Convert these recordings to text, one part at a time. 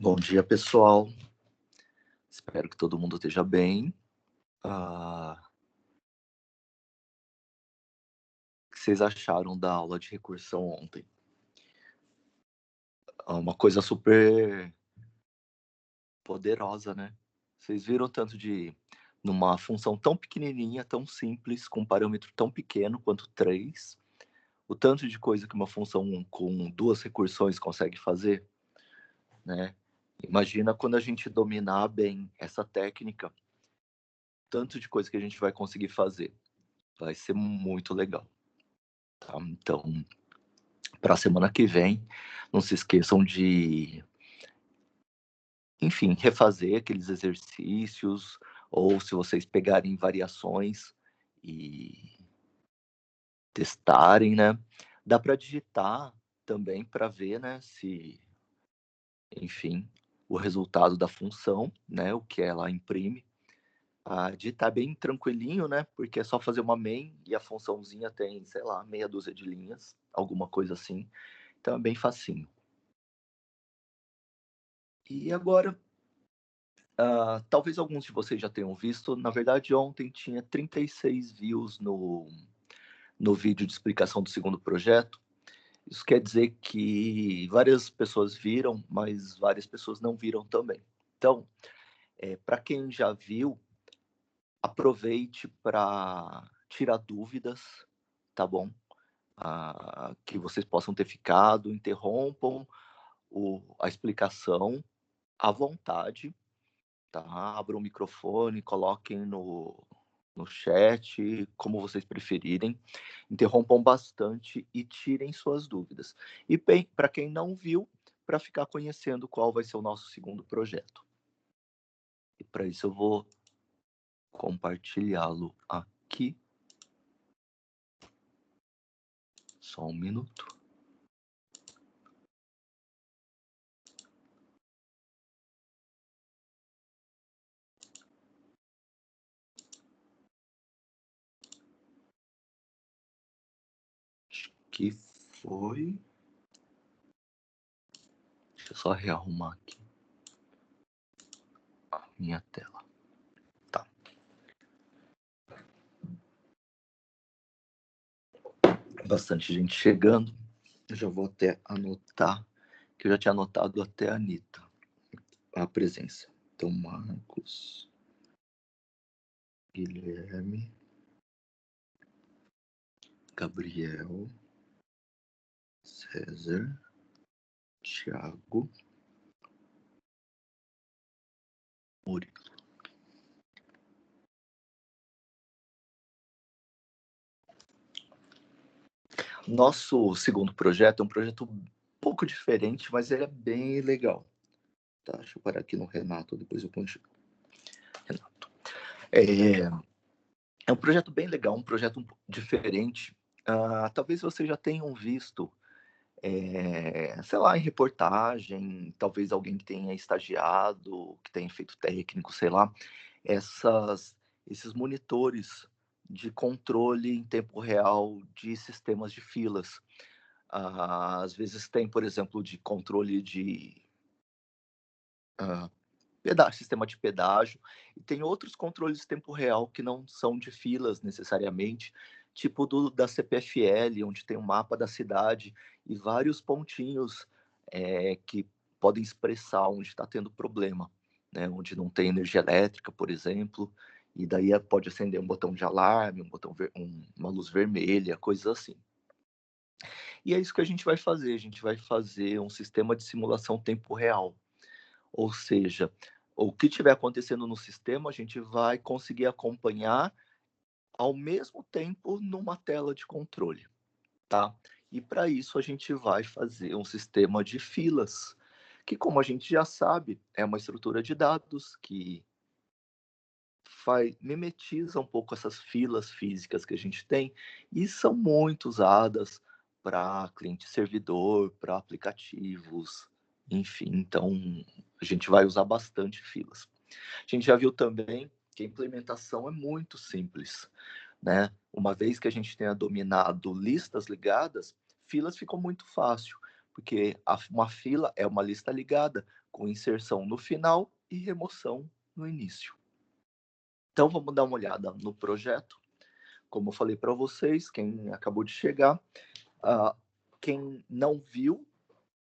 Bom dia, pessoal. Espero que todo mundo esteja bem. O que vocês acharam da aula de recursão ontem? Uma coisa super poderosa, né? Vocês viram o tanto de... Numa função tão pequenininha, tão simples, com um parâmetro tão pequeno quanto 3, o tanto de coisa que uma função com 2 recursões consegue fazer, né? Imagina quando a gente dominar bem essa técnica, tanto de coisa que a gente vai conseguir fazer. Vai ser muito legal, tá? Então, para a semana que vem, não se esqueçam de, enfim, refazer aqueles exercícios, ou se vocês pegarem variações e testarem, né? Dá para digitar também para ver, né, se, enfim, o resultado da função, né, o que ela imprime. Digitar bem tranquilinho, né, porque é só fazer uma main e a funçãozinha tem, sei lá, meia dúzia de linhas, alguma coisa assim. Então é bem facinho. E agora, talvez alguns de vocês já tenham visto, na verdade ontem tinha 36 views no vídeo de explicação do segundo projeto. Isso quer dizer que várias pessoas viram, mas várias pessoas não viram também. Então, para quem já viu, aproveite para tirar dúvidas, tá bom? Que vocês possam ter ficado, interrompam a explicação à vontade, tá? Abram o microfone, coloquem no chat, como vocês preferirem. Interrompam bastante e tirem suas dúvidas. E bem, para quem não viu, para ficar conhecendo qual vai ser o nosso segundo projeto. E para isso eu vou compartilhá-lo aqui. Só um minuto. Acho que foi. Deixa eu só rearrumar aqui a minha tela. Tá. Bastante gente chegando. Eu já vou até anotar, que eu já tinha anotado até a Anitta, a presença. Então, Marcos, Guilherme, Gabriel, César, Thiago, Murilo. Nosso segundo projeto é um projeto um pouco diferente, mas ele é bem legal. Tá, deixa eu parar aqui no Renato, depois eu continuo. Renato. É um projeto bem legal, um projeto diferente. Talvez vocês já tenham visto, sei lá, em reportagem, talvez alguém que tenha estagiado, que tenha feito técnico, sei lá, esses monitores de controle em tempo real de sistemas de filas. Às vezes tem, por exemplo, de controle de sistema de pedágio, e tem outros controles de tempo real que não são de filas necessariamente, tipo da CPFL, onde tem um mapa da cidade e vários pontinhos que podem expressar onde está tendo problema, né? Onde não tem energia elétrica, por exemplo, e daí pode acender um botão de alarme, uma luz vermelha, coisas assim. E é isso que a gente vai fazer, a gente vai fazer um sistema de simulação tempo real. Ou seja, o que estiver acontecendo no sistema, a gente vai conseguir acompanhar ao mesmo tempo numa tela de controle, tá? E para isso a gente vai fazer um sistema de filas, que como a gente já sabe, é uma estrutura de dados que mimetiza um pouco essas filas físicas que a gente tem e são muito usadas para cliente-servidor, para aplicativos, enfim. Então, a gente vai usar bastante filas. A gente já viu também que a implementação é muito simples, né? Uma vez que a gente tenha dominado listas ligadas, filas ficam muito fácil, porque uma fila é uma lista ligada com inserção no final e remoção no início. Então, vamos dar uma olhada no projeto. Como eu falei para vocês, quem acabou de chegar, quem não viu,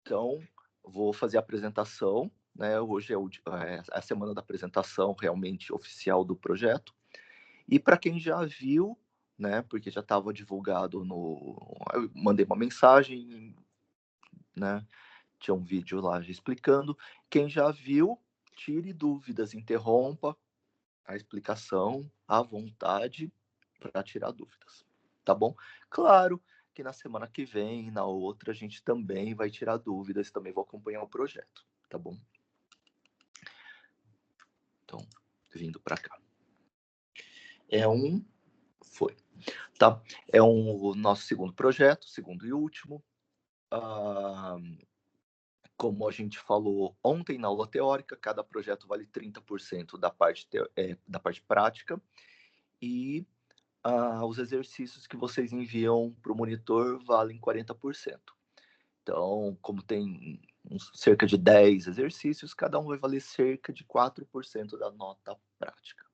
então, vou fazer a apresentação, né? Hoje é a semana da apresentação realmente oficial do projeto. E para quem já viu, né? Porque já estava divulgado eu mandei uma mensagem, né? Tinha um vídeo lá explicando. Quem já viu, tire dúvidas, interrompa a explicação à vontade para tirar dúvidas, tá bom? Claro que na semana que vem, na outra, a gente também vai tirar dúvidas, também vou acompanhar o projeto, tá bom? Então, vindo para cá. Foi, tá? O nosso segundo projeto, segundo e último. Como a gente falou ontem na aula teórica, cada projeto vale 30% da parte prática, e os exercícios que vocês enviam para o monitor valem 40%. Então, como tem cerca de 10 exercícios, cada um vai valer cerca de 4% da nota prática.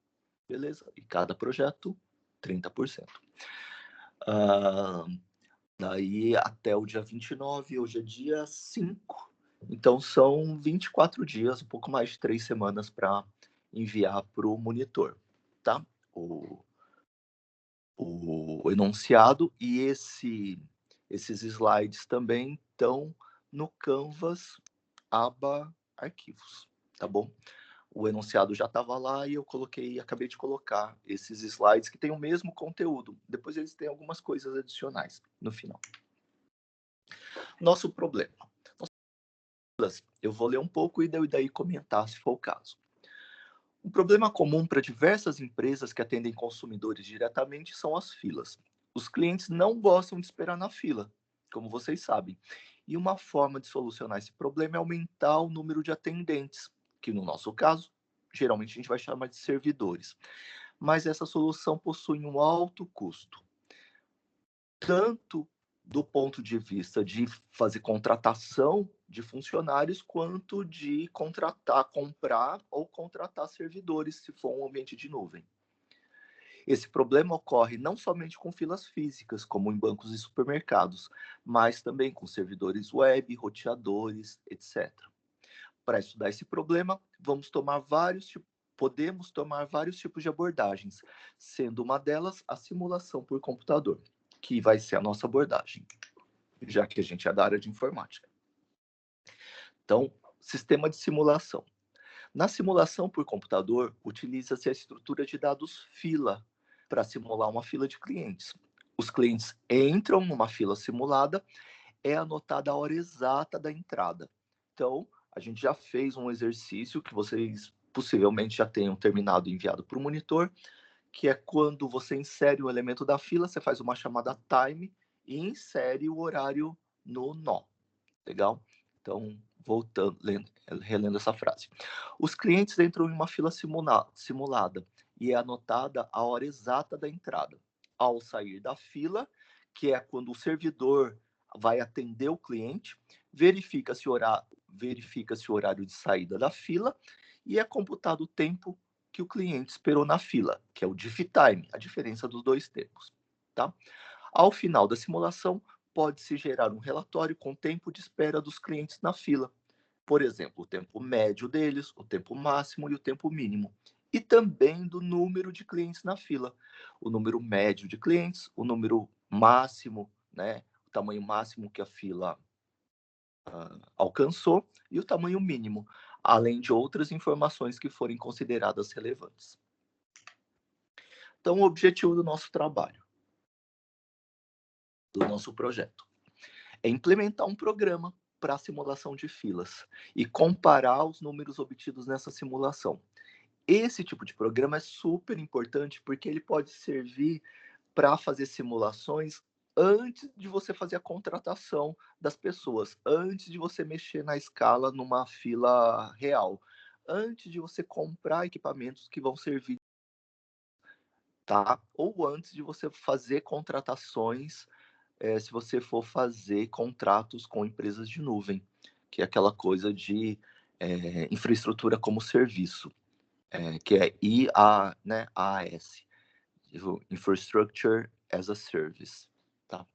Beleza? E cada projeto, 30%. Daí até o dia 29, hoje é dia 5. Então, são 24 dias, um pouco mais de 3 semanas para enviar para o monitor, tá? O enunciado e esses slides também estão no Canvas, aba arquivos, tá bom? O enunciado já estava lá e eu acabei de colocar esses slides que têm o mesmo conteúdo. Depois eles têm algumas coisas adicionais no final. Nosso problema. Eu vou ler um pouco e daí comentar se for o caso. Um problema comum para diversas empresas que atendem consumidores diretamente são as filas. Os clientes não gostam de esperar na fila, como vocês sabem. E uma forma de solucionar esse problema é aumentar o número de atendentes, que no nosso caso, geralmente a gente vai chamar de servidores. Mas essa solução possui um alto custo, tanto do ponto de vista de fazer contratação de funcionários, quanto de comprar ou contratar servidores, se for um ambiente de nuvem. Esse problema ocorre não somente com filas físicas, como em bancos e supermercados, mas também com servidores web, roteadores, etc. Para estudar esse problema, podemos tomar vários tipos de abordagens, sendo uma delas a simulação por computador, que vai ser a nossa abordagem, já que a gente é da área de informática. Então, sistema de simulação. Na simulação por computador, utiliza-se a estrutura de dados fila para simular uma fila de clientes. Os clientes entram numa fila simulada, é anotada a hora exata da entrada. Então, a gente já fez um exercício que vocês possivelmente já tenham terminado e enviado para o monitor, que é quando você insere o elemento da fila, você faz uma chamada time e insere o horário no nó. Legal? Então, voltando, relendo essa frase. Os clientes entram em uma fila simulada e é anotada a hora exata da entrada. Ao sair da fila, que é quando o servidor vai atender o cliente, verifica-se o horário de saída da fila e é computado o tempo que o cliente esperou na fila, que é o diff time, a diferença dos dois tempos. Tá? Ao final da simulação, pode-se gerar um relatório com o tempo de espera dos clientes na fila. Por exemplo, o tempo médio deles, o tempo máximo e o tempo mínimo. E também do número de clientes na fila. O número médio de clientes, o número máximo, né, o tamanho máximo que a fila alcançou e o tamanho mínimo, além de outras informações que forem consideradas relevantes. Então, o objetivo do nosso trabalho, do nosso projeto, é implementar um programa para a simulação de filas e comparar os números obtidos nessa simulação. Esse tipo de programa é super importante porque ele pode servir para fazer simulações antes de você fazer a contratação das pessoas, antes de você mexer na escala numa fila real, antes de você comprar equipamentos que vão servir, tá? Ou antes de você fazer contratações, se você for fazer contratos com empresas de nuvem, que é aquela coisa de infraestrutura como serviço, que é IA, né, AAS, Infrastructure as a Service, tá?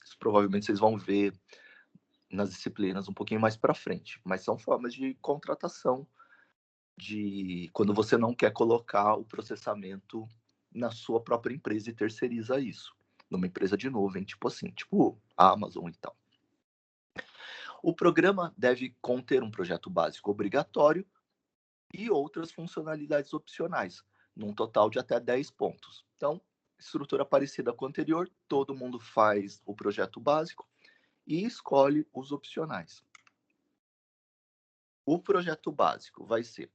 Isso provavelmente vocês vão ver nas disciplinas um pouquinho mais para frente, mas são formas de contratação de quando você não quer colocar o processamento na sua própria empresa e terceiriza isso, numa empresa de nuvem, tipo assim, tipo a Amazon e tal. O programa deve conter um projeto básico obrigatório e outras funcionalidades opcionais, num total de até 10 pontos. Então, estrutura parecida com a anterior, todo mundo faz o projeto básico e escolhe os opcionais. O projeto básico vai ser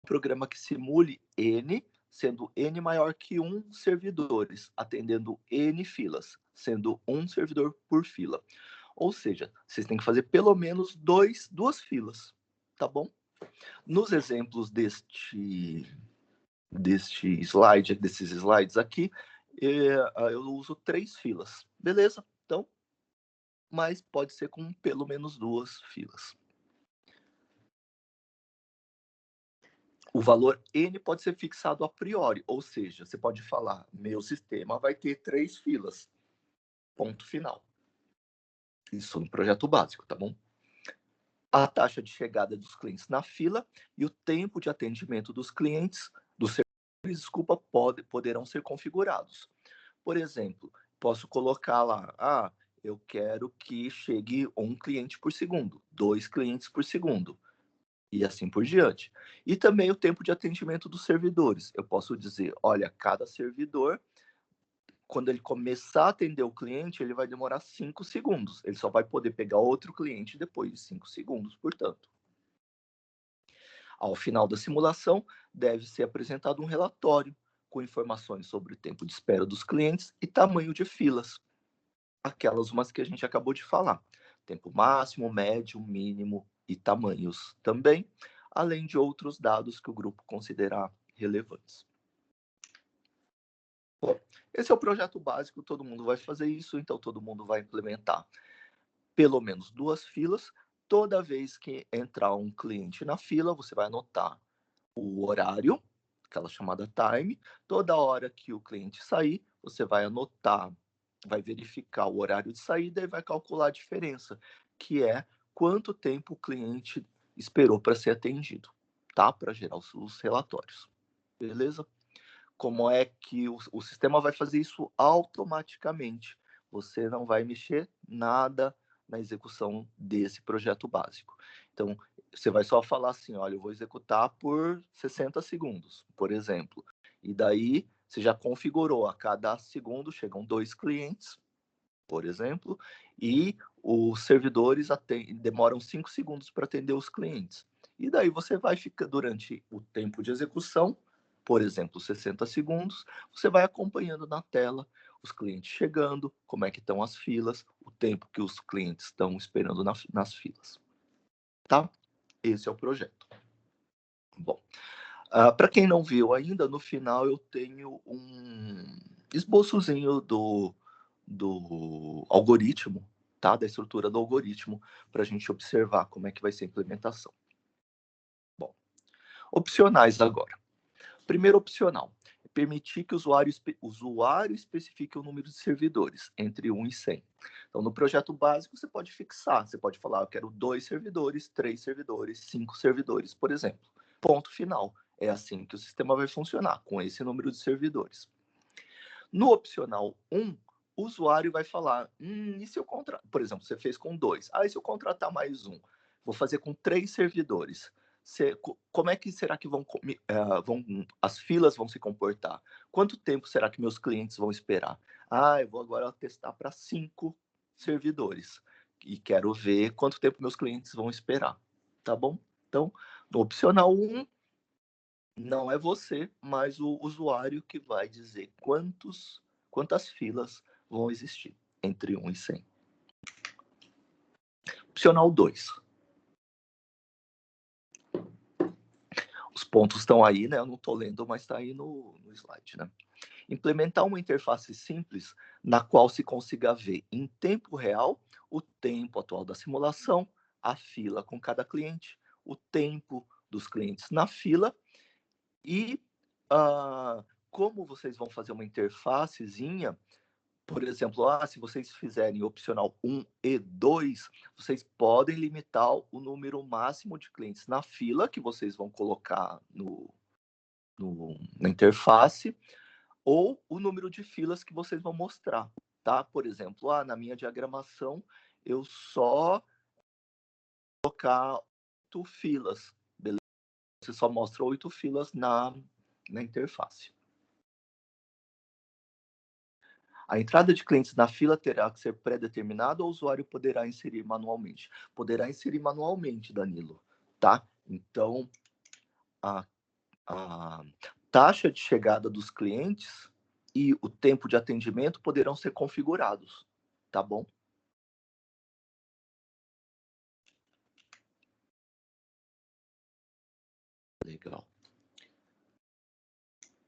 um programa que simule N, sendo N maior que 1 servidores, atendendo N filas, sendo um servidor por fila. Ou seja, vocês têm que fazer pelo menos duas filas, tá bom? Nos exemplos desses slides aqui, eu uso 3 filas, beleza? Então, mas pode ser com pelo menos 2 filas. O valor N pode ser fixado a priori, ou seja, você pode falar, meu sistema vai ter 3 filas, ponto final. Isso no projeto básico, tá bom? A taxa de chegada dos clientes na fila e o tempo de atendimento dos clientes, dos servidores, desculpa, poderão ser configurados. Por exemplo, posso colocar lá, eu quero que chegue 1 cliente por segundo, 2 clientes por segundo, e assim por diante. E também o tempo de atendimento dos servidores. Eu posso dizer, olha, cada servidor, quando ele começar a atender o cliente, ele vai demorar 5 segundos. Ele só vai poder pegar outro cliente depois de 5 segundos, portanto. Ao final da simulação, deve ser apresentado um relatório com informações sobre o tempo de espera dos clientes e tamanho de filas. Aquelas umas que a gente acabou de falar. Tempo máximo, médio, mínimo e tamanhos também, além de outros dados que o grupo considerar relevantes. Bom, esse é o projeto básico, todo mundo vai fazer isso, então todo mundo vai implementar pelo menos 2 filas. Toda vez que entrar um cliente na fila, você vai anotar o horário, aquela chamada time. Toda hora que o cliente sair, você vai anotar, vai verificar o horário de saída e vai calcular a diferença, que é quanto tempo o cliente esperou para ser atendido, tá? Para gerar os relatórios. Beleza? Como é que o sistema vai fazer isso automaticamente? Você não vai mexer nada na execução desse projeto básico. Então, você vai só falar assim, olha, eu vou executar por 60 segundos, por exemplo. E daí, você já configurou, a cada segundo chegam 2 clientes, por exemplo, e os servidores demoram 5 segundos para atender os clientes. E daí você vai ficar, durante o tempo de execução, por exemplo, 60 segundos, você vai acompanhando na tela os clientes chegando, como é que estão as filas, o tempo que os clientes estão esperando nas filas. Tá? Esse é o projeto. Bom, para quem não viu ainda, no final eu tenho um esboçozinho do algoritmo, tá? Da estrutura do algoritmo, para a gente observar como é que vai ser a implementação. Bom, opcionais agora. Primeiro opcional, permitir que o usuário especifique o número de servidores, entre 1 e 100. Então, no projeto básico, você pode fixar, você pode falar, eu quero 2 servidores, 3 servidores, 5 servidores, por exemplo. Ponto final. É assim que o sistema vai funcionar, com esse número de servidores. No opcional 1, o usuário vai falar, e se eu contratar, por exemplo, você fez com 2, e se eu contratar mais um? Vou fazer com 3 servidores. Como é que será que as filas vão se comportar? Quanto tempo será que meus clientes vão esperar? Eu vou agora testar para 5 servidores e quero ver quanto tempo meus clientes vão esperar, tá bom? Então, no opcional 1, não é você, mas o usuário que vai dizer quantas filas vão existir entre 1 e 100. Opcional 2. Os pontos estão aí, né? Eu não estou lendo, mas está aí no slide, né? Implementar uma interface simples na qual se consiga ver em tempo real o tempo atual da simulação, a fila com cada cliente, o tempo dos clientes na fila e como vocês vão fazer uma interfacezinha, por exemplo, se vocês fizerem opcional 1 e 2, vocês podem limitar o número máximo de clientes na fila que vocês vão colocar na interface, ou o número de filas que vocês vão mostrar, tá? Por exemplo, na minha diagramação, eu só colocar 8 filas, beleza? Você só mostra 8 filas na interface. A entrada de clientes na fila terá que ser pré-determinada ou o usuário poderá inserir manualmente? Poderá inserir manualmente, Danilo, tá? Então, a taxa de chegada dos clientes e o tempo de atendimento poderão ser configurados, tá bom? Legal.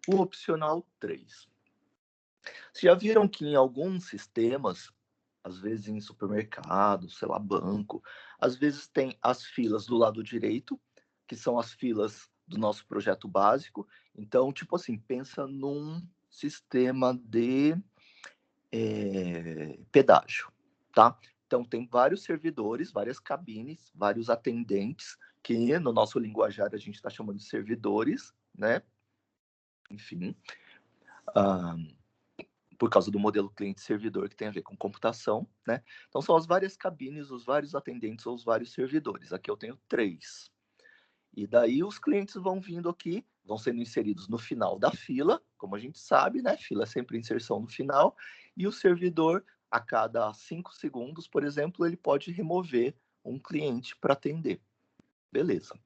O opcional 3. Vocês já viram que em alguns sistemas, às vezes em supermercado, sei lá, banco, às vezes tem as filas do lado direito, que são as filas do nosso projeto básico. Então, tipo assim, pensa num sistema de pedágio, tá? Então, tem vários servidores, várias cabines, vários atendentes, que no nosso linguajar a gente está chamando de servidores, né? Enfim, por causa do modelo cliente-servidor que tem a ver com computação, né? Então, são as várias cabines, os vários atendentes ou os vários servidores. Aqui eu tenho 3. E daí os clientes vão vindo aqui, vão sendo inseridos no final da fila, como a gente sabe, né? Fila é sempre inserção no final, e o servidor, a cada 5 segundos, por exemplo, ele pode remover um cliente para atender. Beleza.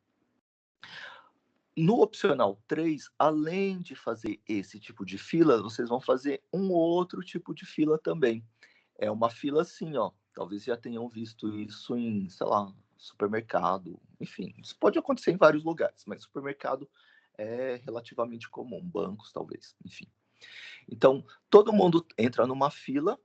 No opcional 3, além de fazer esse tipo de fila, vocês vão fazer um outro tipo de fila também. É uma fila assim, ó. Talvez já tenham visto isso em, sei lá, supermercado. Enfim, isso pode acontecer em vários lugares, mas supermercado é relativamente comum. Bancos, talvez. Enfim. Então, todo mundo entra numa fila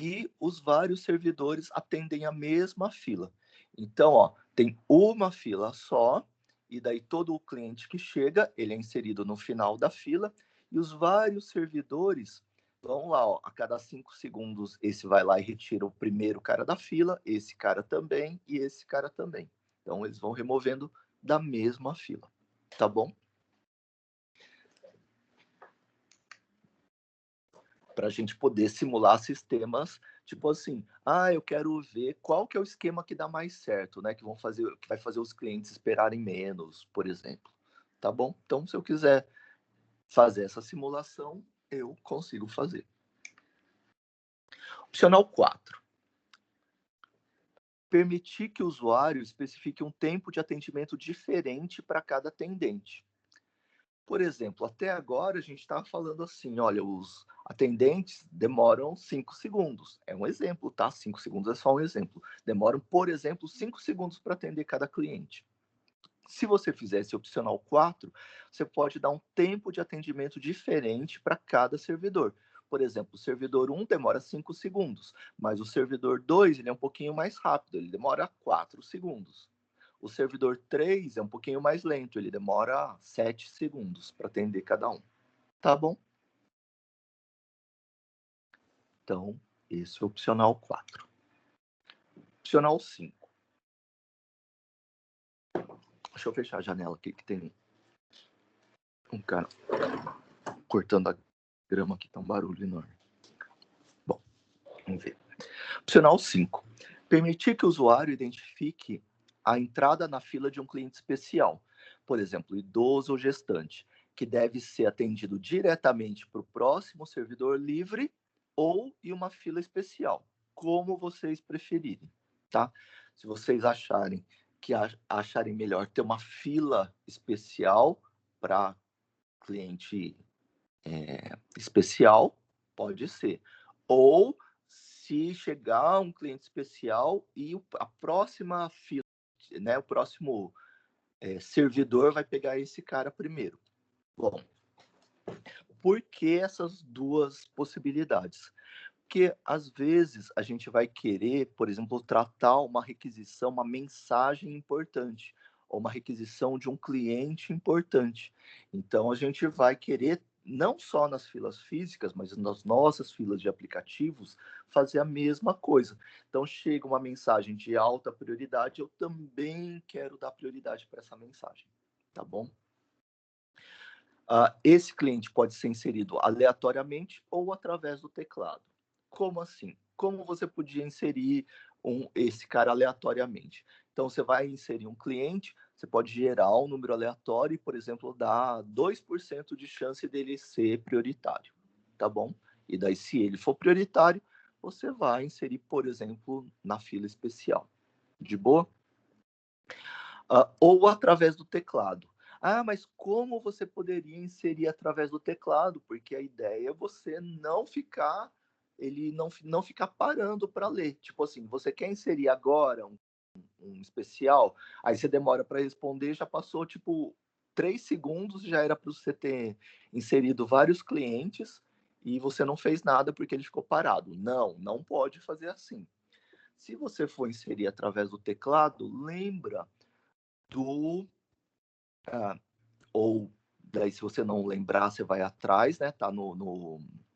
e os vários servidores atendem a mesma fila. Então, ó, tem uma fila só, e daí todo o cliente que chega, ele é inserido no final da fila, e os vários servidores vão lá, ó, a cada 5 segundos, esse vai lá e retira o primeiro cara da fila, esse cara também, e esse cara também. Então, eles vão removendo da mesma fila, tá bom? Para a gente poder simular sistemas, tipo assim, eu quero ver qual que é o esquema que dá mais certo, né? Que vai fazer os clientes esperarem menos, por exemplo. Tá bom? Então, se eu quiser fazer essa simulação, eu consigo fazer. Opcional 4. Permitir que o usuário especifique um tempo de atendimento diferente para cada atendente. Por exemplo, até agora a gente estava falando assim, olha, os atendentes demoram 5 segundos. É um exemplo, tá? 5 segundos é só um exemplo. Demoram, por exemplo, 5 segundos para atender cada cliente. Se você fizer esse opcional 4, você pode dar um tempo de atendimento diferente para cada servidor. Por exemplo, o servidor 1 demora 5 segundos, mas o servidor 2 ele é um pouquinho mais rápido, ele demora 4 segundos. O servidor 3 é um pouquinho mais lento, ele demora 7 segundos para atender cada um. Tá bom? Então, esse é o opcional 4. Opcional 5. Deixa eu fechar a janela aqui que tem um cara cortando a grama aqui, tá um barulho enorme. Bom, vamos ver. Opcional 5. Permitir que o usuário identifique a entrada na fila de um cliente especial, por exemplo, idoso ou gestante, que deve ser atendido diretamente para o próximo servidor livre ou em uma fila especial, como vocês preferirem, tá? Se vocês acharem melhor ter uma fila especial para cliente especial, pode ser. Ou se chegar um cliente especial e a próxima fila, né, o próximo servidor vai pegar esse cara primeiro. Bom, por que essas duas possibilidades? Porque, às vezes, a gente vai querer, por exemplo, tratar uma requisição, uma mensagem importante, ou uma requisição de um cliente importante. Então, a gente vai querer, não só nas filas físicas, mas nas nossas filas de aplicativos, fazer a mesma coisa. Então, chega uma mensagem de alta prioridade, eu também quero dar prioridade para essa mensagem, tá bom? Esse cliente pode ser inserido aleatoriamente ou através do teclado. Como assim? Como você podia inserir esse cara aleatoriamente? Então, você vai inserir um cliente, você pode gerar um número aleatório e, por exemplo, dar 2% de chance dele ser prioritário, tá bom? E daí, se ele for prioritário, você vai inserir, por exemplo, na fila especial. De boa? Ou através do teclado. Mas como você poderia inserir através do teclado? Porque a ideia é você não ficar, ele não ficar parando para ler. Tipo assim, você quer inserir agora um especial, aí você demora para responder, já passou tipo 3 segundos, já era para você ter inserido vários clientes e você não fez nada porque ele ficou parado. Não, não pode fazer assim. Se você for inserir através do teclado, lembra do ah, ou daí se você não lembrar, você vai atrás, né? Tá num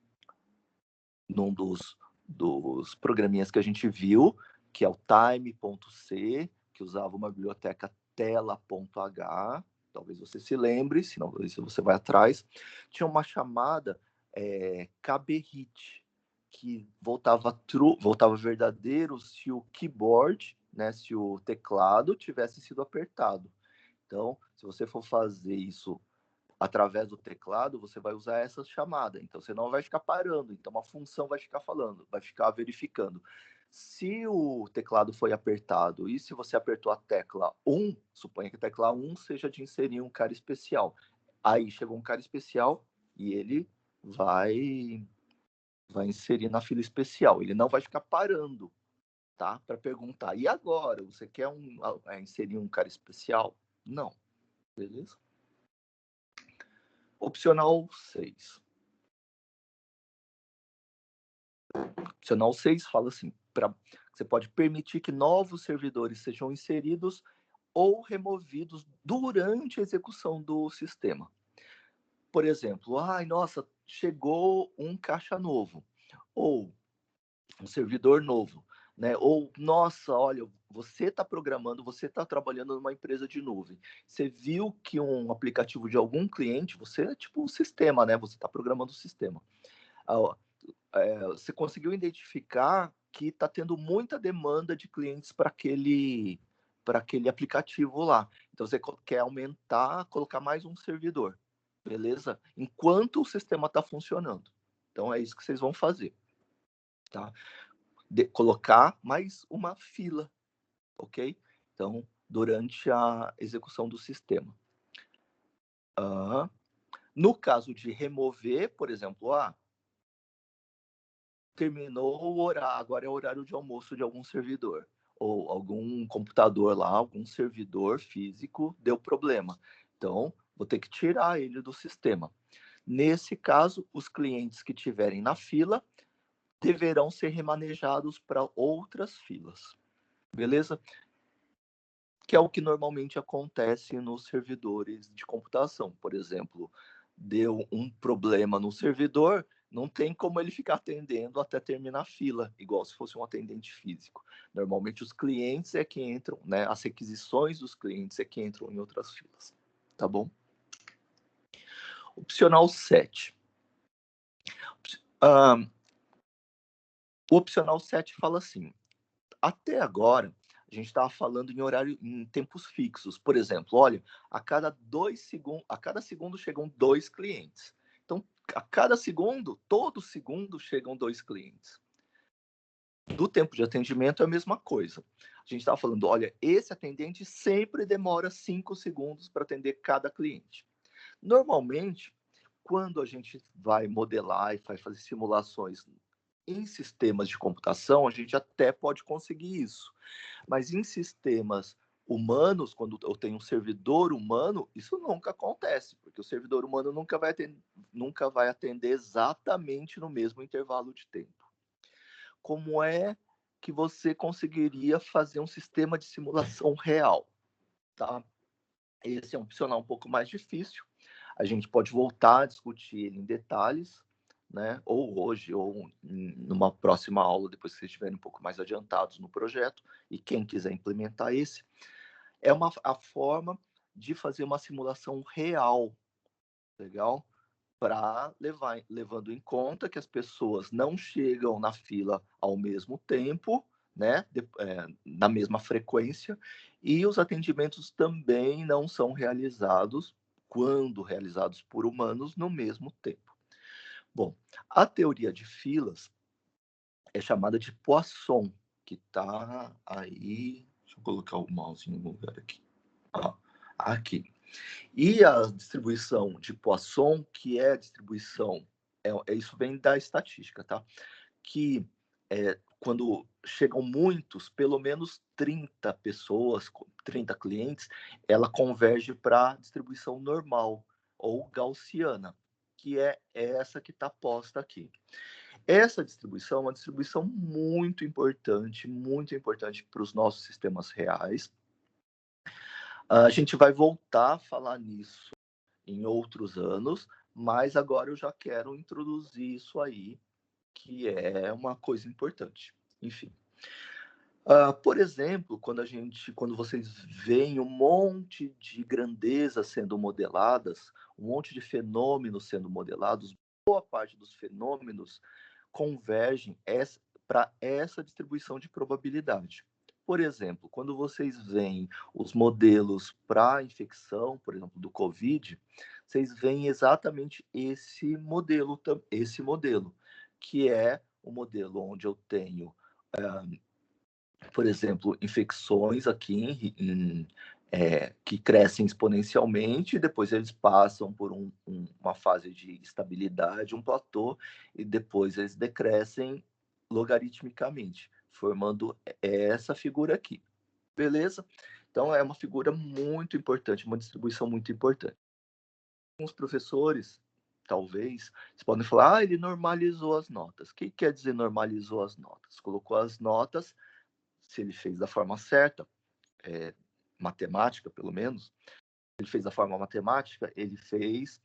dos programinhas que a gente viu, que é o time.c, que usava uma biblioteca tela.h, talvez você se lembre, se não, se você vai atrás, tinha uma chamada kbhit, que voltava true, voltava verdadeiro se o keyboard, né, se o teclado tivesse sido apertado. Então, se você for fazer isso através do teclado, você vai usar essa chamada. Então, você não vai ficar parando. Então, uma função vai ficar falando, vai ficar verificando. Se o teclado foi apertado e se você apertou a tecla 1, suponha que a tecla 1 seja de inserir um cara especial. Aí chegou um cara especial e ele vai inserir na fila especial. Ele não vai ficar parando, tá? Para perguntar. E agora, você quer inserir um cara especial? Não. Beleza? Opcional 6. Opcional 6 fala assim, você pode permitir que novos servidores sejam inseridos ou removidos durante a execução do sistema. Por exemplo, nossa, chegou um caixa novo, ou um servidor novo, né? Ou, nossa, olha, você está programando, você está trabalhando numa empresa de nuvem. Você viu que um aplicativo de algum cliente, você é tipo um sistema, né? Você está programando o sistema. Você conseguiu identificar que está tendo muita demanda de clientes para aquele aplicativo lá. Então, você quer aumentar, colocar mais um servidor, beleza? Enquanto o sistema está funcionando. Então, é isso que vocês vão fazer, tá? Colocar mais uma fila, ok? Então, durante a execução do sistema. No caso de remover, por exemplo, terminou o horário, agora é o horário de almoço de algum servidor, ou algum computador lá, algum servidor físico deu problema. Então, vou ter que tirar ele do sistema. Nesse caso, os clientes que tiverem na fila deverão ser remanejados para outras filas. Beleza? Que é o que normalmente acontece nos servidores de computação. Por exemplo, deu um problema no servidor, não tem como ele ficar atendendo até terminar a fila, igual se fosse um atendente físico. Normalmente os clientes é que entram, né? As requisições dos clientes é que entram em outras filas. Tá bom? Opcional 7. O opcional 7 fala assim: até agora, a gente estava falando em horário, em tempos fixos. Por exemplo, olha, a cada segundo chegam 2 clientes. Então, a cada segundo, todo segundo chegam 2 clientes. Do tempo de atendimento é a mesma coisa. A gente estava falando, olha, esse atendente sempre demora 5 segundos para atender cada cliente. Normalmente, quando a gente vai modelar e vai fazer simulações em sistemas de computação, a gente até pode conseguir isso. Mas em sistemas humanos, quando eu tenho um servidor humano, isso nunca acontece, porque o servidor humano nunca vai atender exatamente no mesmo intervalo de tempo. como é que você conseguiria fazer um sistema de simulação real, tá? Esse é um opcional um pouco mais difícil. A gente pode voltar a discutir ele em detalhes, né? Ou hoje, ou numa próxima aula, depois que vocês estiverem um pouco mais adiantados no projeto, e quem quiser implementar esse, é a forma de fazer uma simulação real, legal? Levando em conta que as pessoas não chegam na fila ao mesmo tempo, né, na mesma frequência, e os atendimentos também não são realizados, quando realizados por humanos, no mesmo tempo. Bom, a teoria de filas é chamada de Poisson, que está aí. Deixa eu colocar o mouse em um lugar aqui. Aqui. E a distribuição de Poisson, que é a distribuição, isso vem da estatística, tá? Que quando chegam muitos, pelo menos 30 pessoas, 30 clientes, ela converge para a distribuição normal, ou gaussiana, que é essa que está posta aqui. Essa distribuição é uma distribuição muito importante para os nossos sistemas reais. A gente vai voltar a falar nisso em outros anos, mas agora eu já quero introduzir isso aí, que é uma coisa importante. Enfim. Por exemplo, quando vocês veem um monte de grandezas sendo modeladas, um monte de fenômenos sendo modelados, boa parte dos fenômenos convergem para essa distribuição de probabilidade. Por exemplo, quando vocês veem os modelos para infecção, por exemplo, do COVID, vocês veem exatamente esse modelo, que é o modelo onde eu tenho, por exemplo, infecções aqui que crescem exponencialmente, e depois eles passam por uma fase de estabilidade, um platô, e depois eles decrescem logaritmicamente, formando essa figura aqui. Beleza? Então, é uma figura muito importante, uma distribuição muito importante. Alguns professores, talvez, vocês podem falar, ele normalizou as notas. O que quer dizer normalizou as notas? Colocou as notas, se ele fez da forma certa, matemática, pelo menos, ele fez da forma matemática, ele fez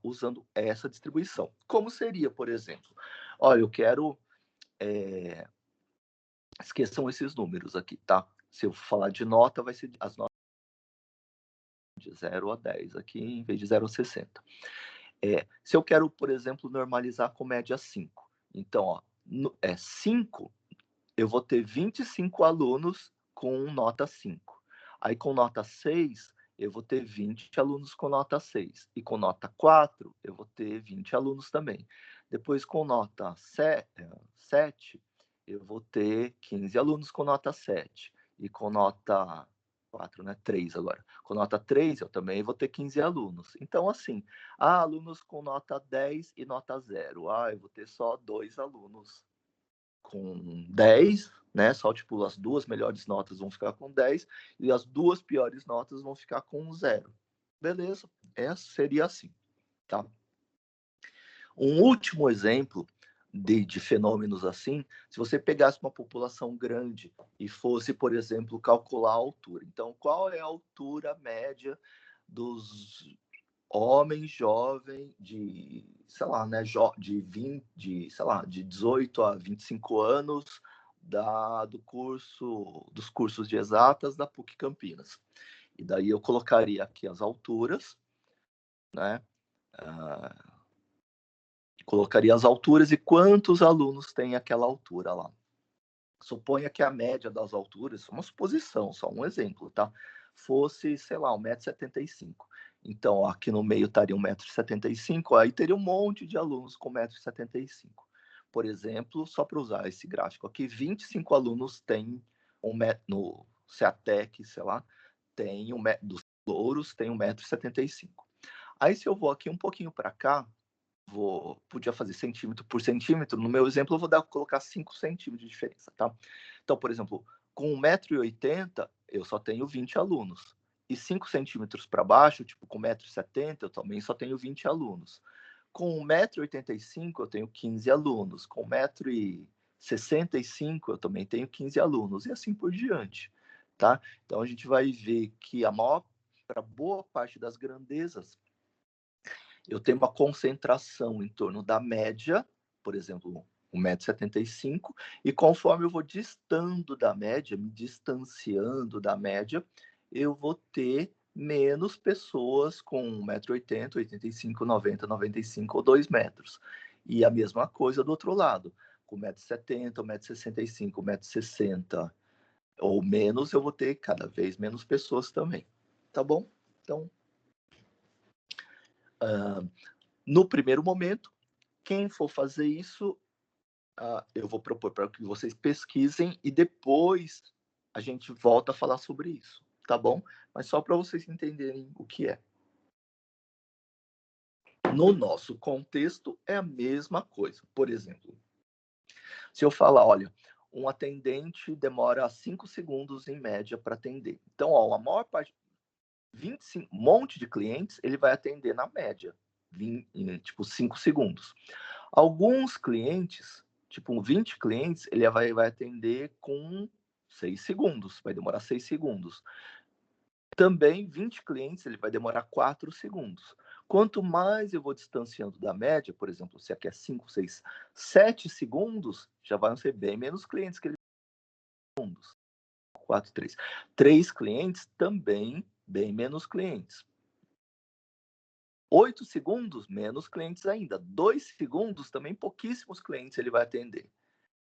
usando essa distribuição. Como seria, por exemplo? Olha, eu quero... esqueçam esses números aqui, tá? Se eu falar de nota, vai ser as notas de 0 a 10 aqui, em vez de 0 a 60. Se eu quero, por exemplo, normalizar com média 5. Então, ó, 5, eu vou ter 25 alunos com nota 5. Aí, com nota 6, eu vou ter 20 alunos com nota 6. E com nota 4, eu vou ter 20 alunos também. Depois, com nota 7, eu vou ter 15 alunos com nota 7. E com nota 4, né? 3 agora. Com nota 3, eu também vou ter 15 alunos. Então, assim, alunos com nota 10 e nota 0. Eu vou ter só 2 alunos com 10, né? Só tipo as duas melhores notas vão ficar com 10 e as duas piores notas vão ficar com 0. Beleza? Seria assim, tá? Um último exemplo de fenômenos assim, se você pegasse uma população grande e fosse, por exemplo, calcular a altura. Então, qual é a altura média dos homens jovens de, sei lá, né, de 20, sei lá, de 18 a 25 anos dos cursos de exatas da PUC Campinas. E daí eu colocaria aqui as alturas, né? Colocaria as alturas e quantos alunos tem aquela altura lá. Suponha que a média das alturas, uma suposição, só um exemplo, tá? Fosse, sei lá, 1,75 m. Então, aqui no meio estaria 1,75 m, aí teria um monte de alunos com 1,75 m. Por exemplo, só para usar esse gráfico aqui, 25 alunos têm no CEATEC, sei lá, dos louros tem 1,75 m. Aí, se eu vou aqui um pouquinho para cá, podia fazer centímetro por centímetro. No meu exemplo, eu vou colocar 5 centímetros de diferença, tá? Então, por exemplo, com 1,80 m, eu só tenho 20 alunos. E 5 centímetros para baixo, tipo com 1,70 m, eu também só tenho 20 alunos. Com 1,85 m, eu tenho 15 alunos. Com 1,70 65, eu também tenho 15 alunos, e assim por diante, tá? Então, a gente vai ver que para boa parte das grandezas, eu tenho uma concentração em torno da média, por exemplo, 1,75 m, e conforme eu vou distando da média, me distanciando da média, eu vou ter menos pessoas com 1,80 m, 85, 90, 95 ou 2 metros. E a mesma coisa do outro lado, com 1,70 m, 1,65 m, 1,60 m ou menos, eu vou ter cada vez menos pessoas também. Tá bom? Então, no primeiro momento, quem for fazer isso, eu vou propor para que vocês pesquisem e depois a gente volta a falar sobre isso, tá bom? Mas só para vocês entenderem o que é. No nosso contexto, é a mesma coisa. Por exemplo, se eu falar, olha, um atendente demora 5 segundos em média para atender. Então, ó, a maior parte, 25, um monte de clientes, ele vai atender na média, em tipo 5 segundos. Alguns clientes, tipo 20 clientes, ele vai atender com 6 segundos, vai demorar 6 segundos. Também 20 clientes, ele vai demorar 4 segundos. Quanto mais eu vou distanciando da média, por exemplo, se aqui é 5, 6, 7 segundos, já vão ser bem menos clientes que ele segundos. 4, 3. 3 clientes, também bem menos clientes. 8 segundos, menos clientes ainda. 2 segundos, também pouquíssimos clientes ele vai atender.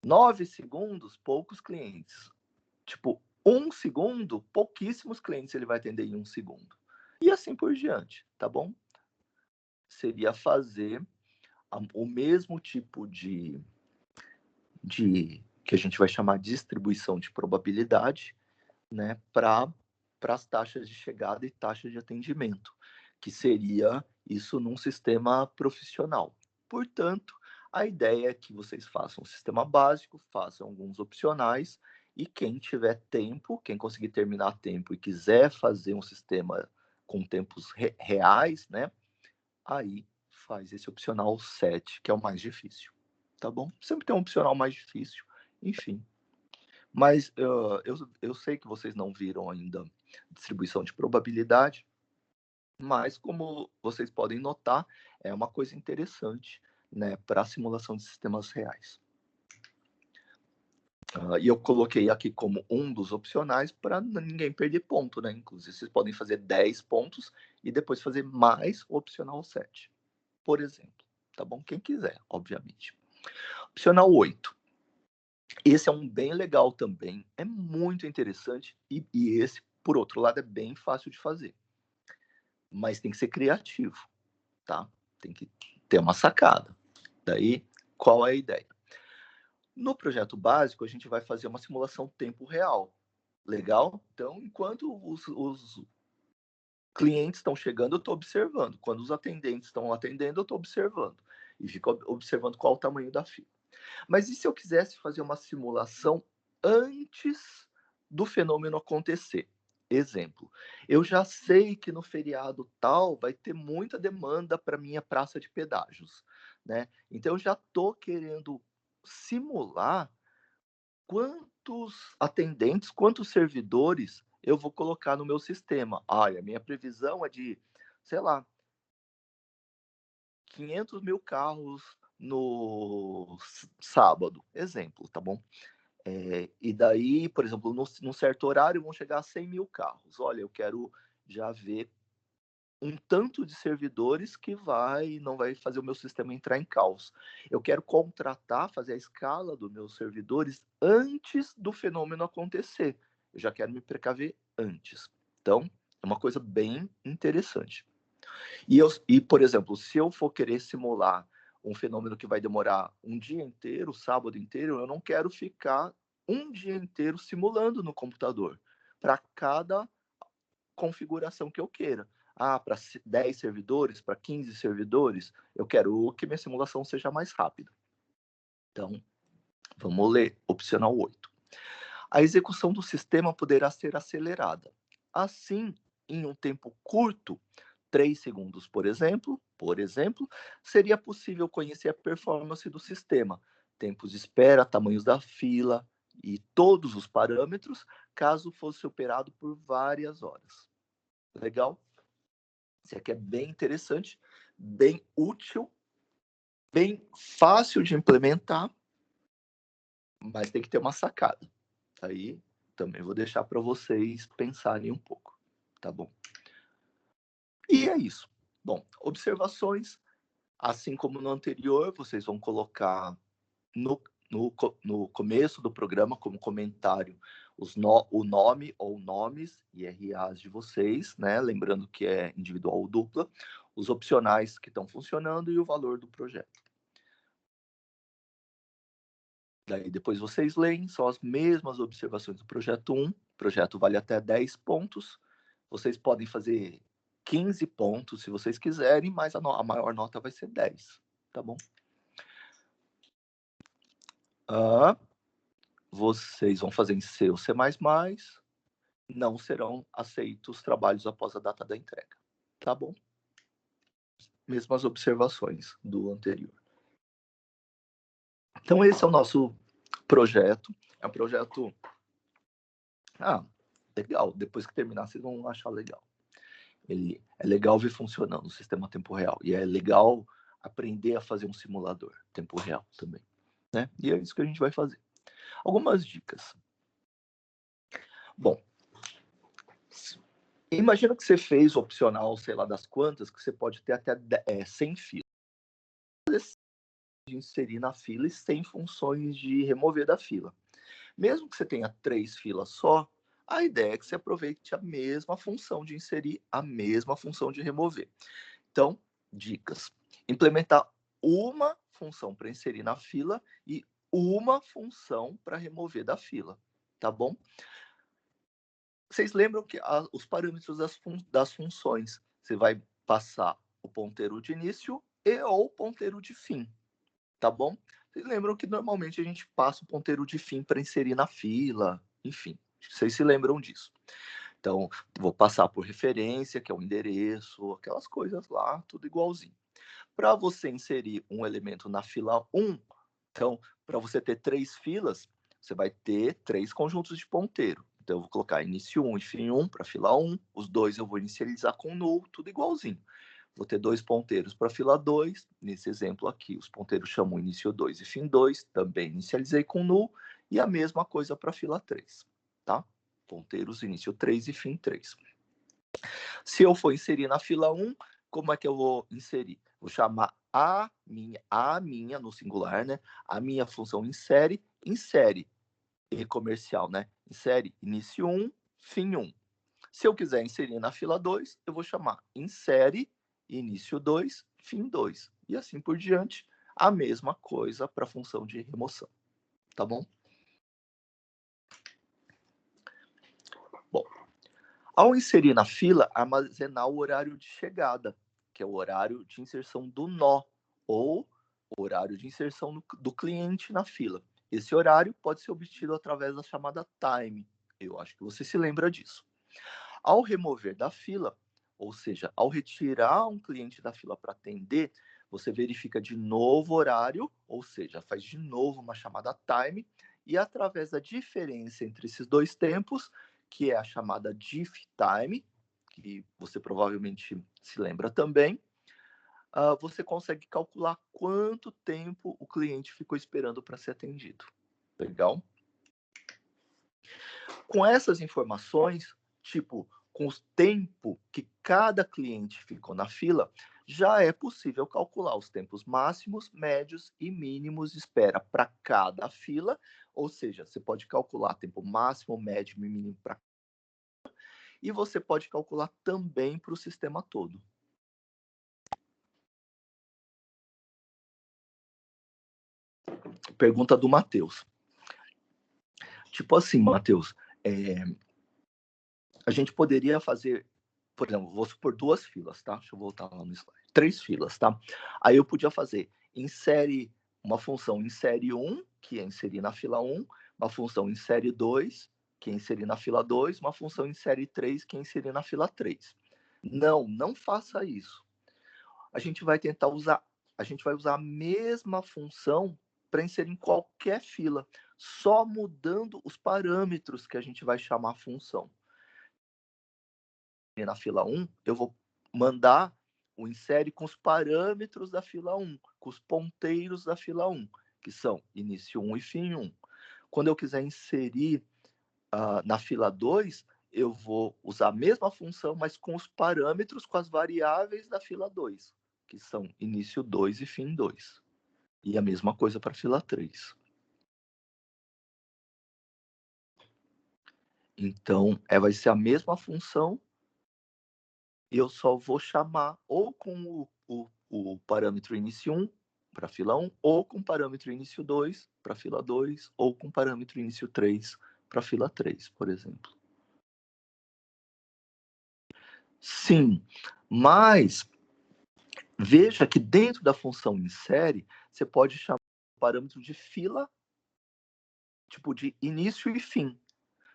9 segundos, poucos clientes. Tipo, 1 segundo, pouquíssimos clientes ele vai atender em 1 segundo. E assim por diante, tá bom? Seria fazer o mesmo tipo de que a gente vai chamar de distribuição de probabilidade, né, para as taxas de chegada e taxa de atendimento, que seria isso num sistema profissional. Portanto, a ideia é que vocês façam um sistema básico, façam alguns opcionais, e quem tiver tempo, quem conseguir terminar a tempo e quiser fazer um sistema com tempos reais, né, aí faz esse opcional 7, que é o mais difícil, tá bom? Sempre tem um opcional mais difícil, enfim. Mas eu sei que vocês não viram ainda distribuição de probabilidade, mas como vocês podem notar, é uma coisa interessante, né, para a simulação de sistemas reais. E eu coloquei aqui como um dos opcionais para ninguém perder ponto, né? Inclusive, vocês podem fazer 10 pontos e depois fazer mais o opcional 7, por exemplo. Tá bom? Quem quiser, obviamente. Opcional 8. Esse é um bem legal também, é muito interessante e esse, por outro lado, é bem fácil de fazer. Mas tem que ser criativo, tá? Tem que ter uma sacada. Daí, qual é a ideia? No projeto básico, a gente vai fazer uma simulação tempo real. Legal? Então, enquanto os clientes estão chegando, eu estou observando. Quando os atendentes estão atendendo, eu estou observando. E fico observando qual o tamanho da fila. Mas e se eu quisesse fazer uma simulação antes do fenômeno acontecer? Exemplo, eu já sei que no feriado tal vai ter muita demanda para minha praça de pedágios, né? Então eu já estou querendo simular quantos atendentes, quantos servidores eu vou colocar no meu sistema. A minha previsão é de, sei lá, 500 mil carros no sábado, exemplo, tá bom? E daí, por exemplo, num certo horário vão chegar a 100 mil carros. Olha, eu quero já ver um tanto de servidores que não vai fazer o meu sistema entrar em caos. Eu quero contratar, fazer a escala dos meus servidores antes do fenômeno acontecer. Eu já quero me precaver antes. Então, é uma coisa bem interessante. Por exemplo, se eu for querer simular um fenômeno que vai demorar um dia inteiro, sábado inteiro, eu não quero ficar um dia inteiro simulando no computador para cada configuração que eu queira. Para 10 servidores, para 15 servidores, eu quero que minha simulação seja mais rápida. Então, vamos ler opcional 8. A execução do sistema poderá ser acelerada. Assim, em um tempo curto, 3 segundos, por exemplo, seria possível conhecer a performance do sistema, tempos de espera, tamanhos da fila e todos os parâmetros, caso fosse operado por várias horas. Legal? Isso aqui é bem interessante, bem útil, bem fácil de implementar, mas tem que ter uma sacada. Aí também vou deixar para vocês pensarem um pouco, tá bom? E é isso. Bom, observações, assim como no anterior, vocês vão colocar no começo do programa, como comentário, o nome ou nomes e RAs de vocês, né? Lembrando que é individual ou dupla, os opcionais que estão funcionando e o valor do projeto. Daí depois vocês leem, são as mesmas observações do projeto 1. O projeto vale até 10 pontos. Vocês podem fazer 15 pontos se vocês quiserem, mas a maior nota vai ser 10, tá bom? Vocês vão fazer em C ou C++, não serão aceitos trabalhos após a data da entrega, tá bom? Mesmas observações do anterior. Então, esse é o nosso projeto. É um projeto... legal. Depois que terminar, vocês vão achar legal. Ele é legal ver funcionando o sistema tempo real. E é legal aprender a fazer um simulador tempo real também, né? E é isso que a gente vai fazer. Algumas dicas. Bom, imagina que você fez o opcional, sei lá das quantas, que você pode ter até 100 filas. De inserir na fila e 100 funções de remover da fila. Mesmo que você tenha 3 filas só, a ideia é que você aproveite a mesma função de inserir, a mesma função de remover. Então, dicas. Implementar uma função para inserir na fila e uma função para remover da fila, tá bom? Vocês lembram que os parâmetros das funções, você vai passar o ponteiro de início e ou ponteiro de fim, tá bom? Vocês lembram que normalmente a gente passa o ponteiro de fim para inserir na fila, enfim, vocês se lembram disso. Então, vou passar por referência, que é o endereço, aquelas coisas lá, tudo igualzinho. Para você inserir um elemento na fila 1, então, para você ter 3 filas, você vai ter 3 conjuntos de ponteiro. Então, eu vou colocar início 1 e fim 1 para fila 1, os dois eu vou inicializar com null, tudo igualzinho. Vou ter 2 ponteiros para fila 2, nesse exemplo aqui, os ponteiros chamam início 2 e fim 2, também inicializei com null, e a mesma coisa para fila 3, tá? Ponteiros início 3 e fim 3. Se eu for inserir na fila 1, como é que eu vou inserir? Vou chamar a minha no singular, né? A minha função insere e comercial, né? Insere início 1, fim 1. Se eu quiser inserir na fila 2, eu vou chamar insere início 2, fim 2. E assim por diante, a mesma coisa para a função de remoção. Tá bom? Bom, ao inserir na fila, armazenar o horário de chegada, que é o horário de inserção do nó, ou o horário de inserção do cliente na fila. Esse horário pode ser obtido através da chamada time. Eu acho que você se lembra disso. Ao remover da fila, ou seja, ao retirar um cliente da fila para atender, você verifica de novo o horário, ou seja, faz de novo uma chamada time, e através da diferença entre esses dois tempos, que é a chamada diff time, que você provavelmente se lembra também, você consegue calcular quanto tempo o cliente ficou esperando para ser atendido. Legal? Com essas informações, tipo, com o tempo que cada cliente ficou na fila, já é possível calcular os tempos máximos, médios e mínimos de espera para cada fila, ou seja, você pode calcular tempo máximo, médio e mínimo para e você pode calcular também para o sistema todo. Pergunta do Matheus. Tipo assim, Matheus, a gente poderia fazer, por exemplo, vou supor 2 filas, tá? Deixa eu voltar lá no slide. 3 filas, tá? Aí eu podia fazer uma função insere 1, que é inserir na fila 1, uma função insere 2, que é inserir na fila 2, uma função insere 3, que é inserir na fila 3. Não faça isso. A gente vai usar a mesma função para inserir em qualquer fila, só mudando os parâmetros que a gente vai chamar a função. E na fila 1, eu vou mandar o insere com os parâmetros da fila 1, com os ponteiros da fila 1, que são início 1 e fim 1. Quando eu quiser inserir na fila 2, eu vou usar a mesma função, mas com os parâmetros, com as variáveis da fila 2, que são início 2 e fim 2. E a mesma coisa para a fila 3. Então, vai ser a mesma função, e eu só vou chamar ou com o parâmetro início 1 para a fila 1, ou com o parâmetro início 2 para a fila 2, ou com o parâmetro início 3 para a fila 3, por exemplo. Sim, mas veja que dentro da função insere, você pode chamar o parâmetro de fila, tipo de início e fim.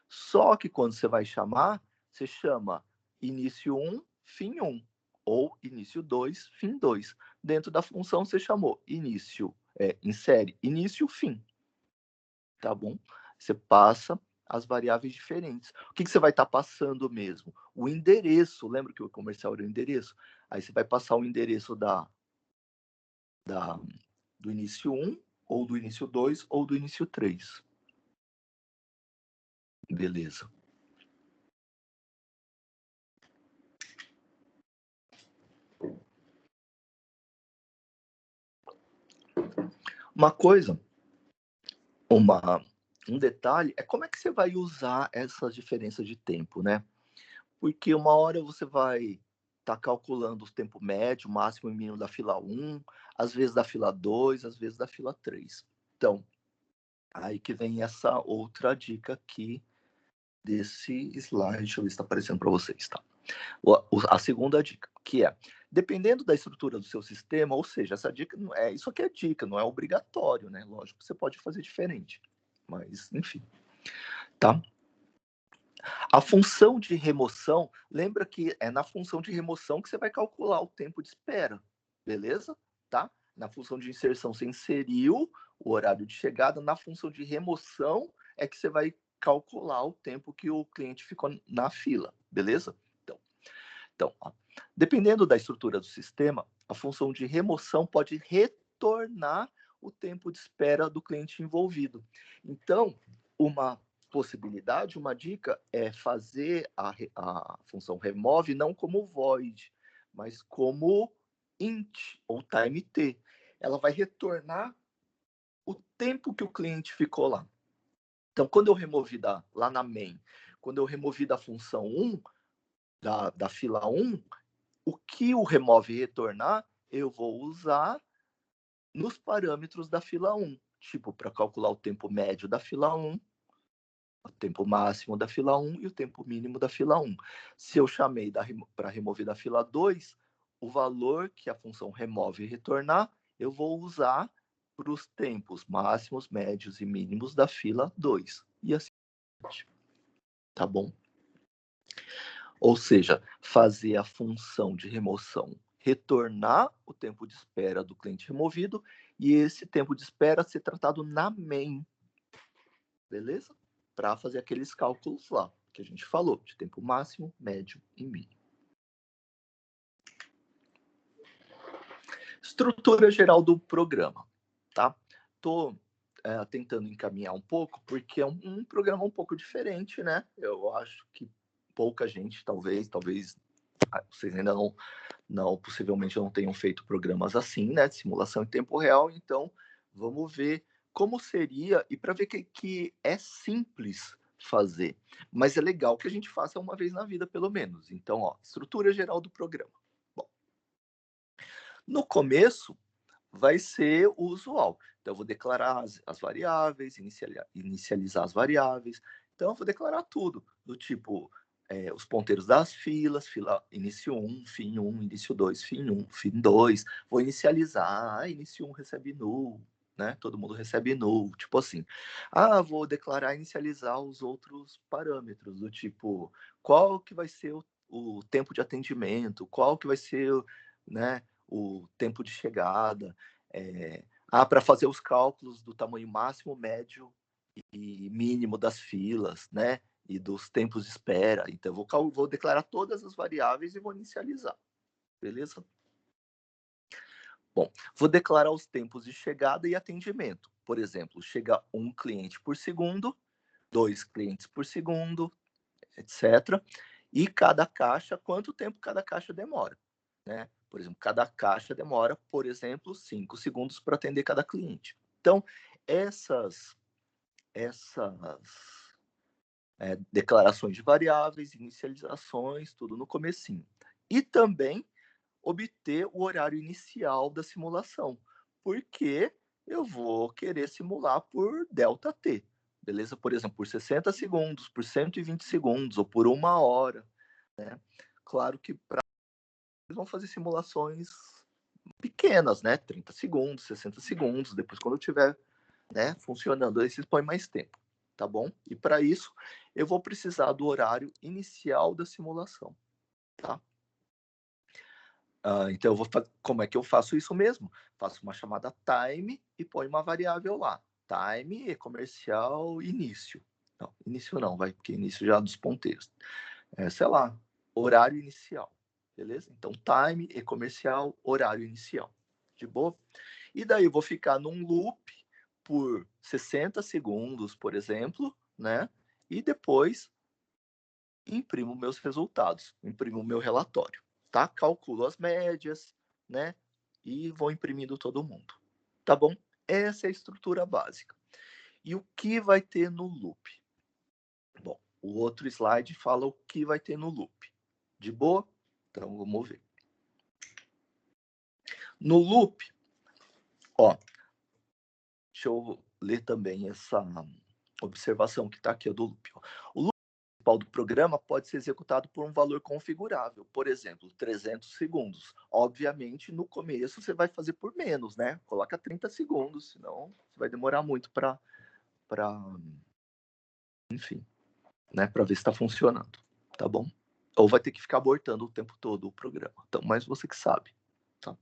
Só que quando você vai chamar, você chama início 1, fim 1, ou início 2, fim 2. Dentro da função você chamou início, insere início, fim. Tá bom? Você passa as variáveis diferentes. O que você vai estar passando mesmo? O endereço. Lembra que o comercial era o endereço? Aí você vai passar o endereço do início 1, ou do início 2, ou do início 3. Beleza. Uma coisa, um detalhe, é como é que você vai usar essas diferenças de tempo, né? Porque uma hora você vai estar calculando o tempo médio, máximo e mínimo da fila 1, às vezes da fila 2, às vezes da fila 3. Então, aí que vem essa outra dica aqui desse slide, deixa eu ver se está aparecendo para vocês, tá? A segunda dica, que é, dependendo da estrutura do seu sistema, ou seja, essa dica, isso aqui é dica, não é obrigatório, né? Lógico que você pode fazer diferente, mas, enfim, tá? A função de remoção, lembra que é na função de remoção que você vai calcular o tempo de espera, beleza? Tá? Na função de inserção você inseriu o horário de chegada, na função de remoção é que você vai calcular o tempo que o cliente ficou na fila, beleza? Então, dependendo da estrutura do sistema, a função de remoção pode retornar o tempo de espera do cliente envolvido. Então, uma possibilidade, uma dica é fazer a função remove não como void, mas como int ou time t. Ela vai retornar o tempo que o cliente ficou lá. Então, quando eu removi lá na main, quando eu removi da função 1, da fila 1, o que o remove retornar, eu vou usar nos parâmetros da fila 1. Tipo, para calcular o tempo médio da fila 1, o tempo máximo da fila 1 e o tempo mínimo da fila 1. Se eu chamei para remover da fila 2, o valor que a função remove retornar, eu vou usar para os tempos máximos, médios e mínimos da fila 2. E assim, tá bom? Ou seja, fazer a função de remoção retornar o tempo de espera do cliente removido e esse tempo de espera ser tratado na main, beleza? Para fazer aqueles cálculos lá que a gente falou, de tempo máximo, médio e mínimo. Estrutura geral do programa, tá? Estou tentando encaminhar um pouco, porque é um programa um pouco diferente, né? Eu acho que pouca gente, talvez vocês ainda possivelmente não tenham feito programas assim, né, de simulação em tempo real, então vamos ver como seria, e para ver que é simples fazer, mas é legal que a gente faça uma vez na vida, pelo menos. Então, estrutura geral do programa. Bom, no começo vai ser o usual. Então, eu vou declarar as variáveis, inicializar as variáveis. Então, eu vou declarar tudo, do tipo, os ponteiros das filas, fila início 1, fim 1, início 2, fim 1, fim 2. Vou inicializar, início 1 recebe null, né? Todo mundo recebe null, tipo assim. Vou declarar inicializar os outros parâmetros, do tipo, qual que vai ser o tempo de atendimento, qual que vai ser, né, o tempo de chegada, Para fazer os cálculos do tamanho máximo, médio e mínimo das filas, né? E dos tempos de espera. Então, vou declarar todas as variáveis e vou inicializar. Beleza? Bom, vou declarar os tempos de chegada e atendimento. Por exemplo, chega um cliente por segundo, 2 clientes por segundo, etc. E cada caixa, quanto tempo cada caixa demora, né? Por exemplo, cada caixa demora, por exemplo, 5 segundos para atender cada cliente. Então, essas declarações de variáveis, inicializações, tudo no comecinho. E também obter o horário inicial da simulação, porque eu vou querer simular por ΔT, beleza? Por exemplo, por 60 segundos, por 120 segundos ou por 1 hora, né? Claro que eles vão fazer simulações pequenas, né? 30 segundos, 60 segundos, depois quando tiver, né, funcionando, aí vocês põem mais tempo, tá bom? E para isso, eu vou precisar do horário inicial da simulação, tá? Então, como é que eu faço isso mesmo? Faço uma chamada time e ponho uma variável lá. Time e comercial início. Não, início não, vai, porque início já dos ponteiros. Sei lá, horário inicial. Beleza? Então, time e comercial, horário inicial. De boa? E daí eu vou ficar num loop por 60 segundos, por exemplo, né? E depois imprimo meus resultados, imprimo meu relatório, tá? Calculo as médias, né? E vou imprimindo todo mundo, tá bom? Essa é a estrutura básica. E o que vai ter no loop? Bom, o outro slide fala o que vai ter no loop. De boa? Então, vamos ver. No loop, ó, deixa eu ler também essa observação que está aqui do loop. Ó. O loop principal do programa pode ser executado por um valor configurável, por exemplo, 300 segundos. Obviamente, no começo você vai fazer por menos, né? Coloca 30 segundos, senão vai demorar muito para enfim, né, para ver se está funcionando, tá bom? Ou vai ter que ficar abortando o tempo todo o programa. Então, mas você que sabe, tá?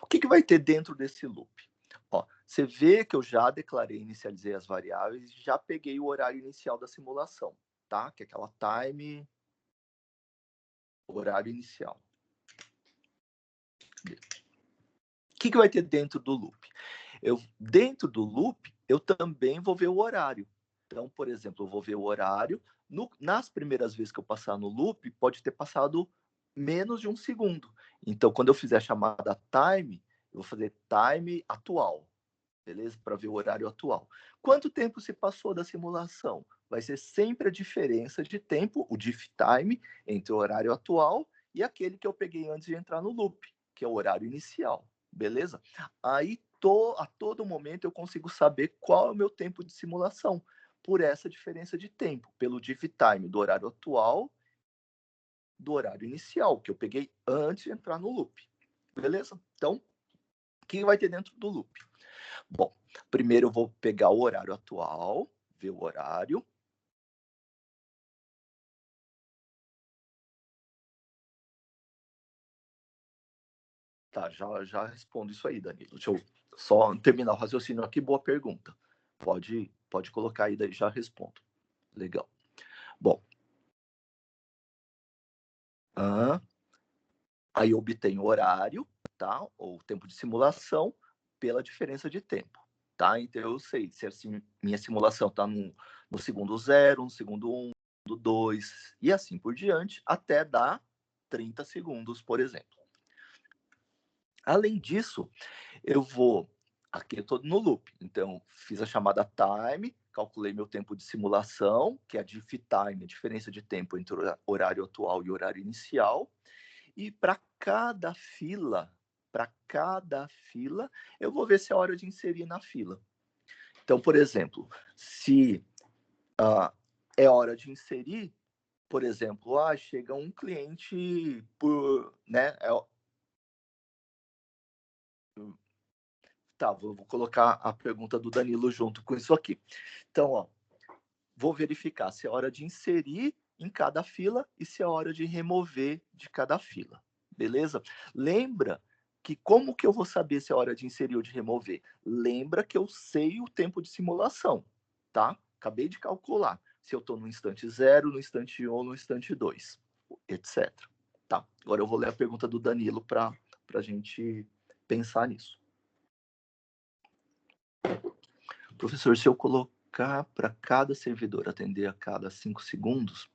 O que vai ter dentro desse loop? Ó, você vê que eu já declarei, inicializei as variáveis, já peguei o horário inicial da simulação, tá? Que é aquela time, horário inicial. O que vai ter dentro do loop? Dentro do loop, eu também vou ver o horário. Então, por exemplo, eu vou ver o horário. Nas primeiras vezes que eu passar no loop, pode ter passado menos de 1 segundo. Então, quando eu fizer a chamada time, eu vou fazer time atual, beleza? Para ver o horário atual. Quanto tempo se passou da simulação? Vai ser sempre a diferença de tempo, o diff time, entre o horário atual e aquele que eu peguei antes de entrar no loop, que é o horário inicial, beleza? Aí, a todo momento, eu consigo saber qual é o meu tempo de simulação, por essa diferença de tempo, pelo diff time do horário atual, do horário inicial, que eu peguei antes de entrar no loop, beleza? Então, o que vai ter dentro do loop? Bom, primeiro eu vou pegar o horário atual, ver o horário. Tá, já respondo isso aí, Danilo. Deixa eu só terminar o raciocínio aqui. Boa pergunta. Pode colocar aí, daí já respondo. Legal. Bom, aí eu obtenho o horário, tá? Ou tempo de simulação pela diferença de tempo, tá? Então eu sei se assim, minha simulação está no segundo 0, no segundo 1, no 2 e assim por diante, até dar 30 segundos, por exemplo. Além disso, eu vou aqui eu estou no loop, então fiz a chamada time, calculei meu tempo de simulação, que é a diff time, a diferença de tempo entre o horário atual e o horário inicial, e para cada fila, eu vou ver se é hora de inserir na fila. Então, por exemplo, se é hora de inserir, por exemplo, chega um cliente por, né? Tá, vou colocar a pergunta do Danilo junto com isso aqui. Então, ó, vou verificar se é hora de inserir em cada fila e se é hora de remover de cada fila. Beleza? Lembra que como que eu vou saber se é hora de inserir ou de remover? Lembra que eu sei o tempo de simulação, tá? Acabei de calcular se eu estou no instante 0, no instante 1 ou no instante 2, etc. Tá, agora eu vou ler a pergunta do Danilo para a gente pensar nisso. Professor, se eu colocar para cada servidor atender a cada 5 segundos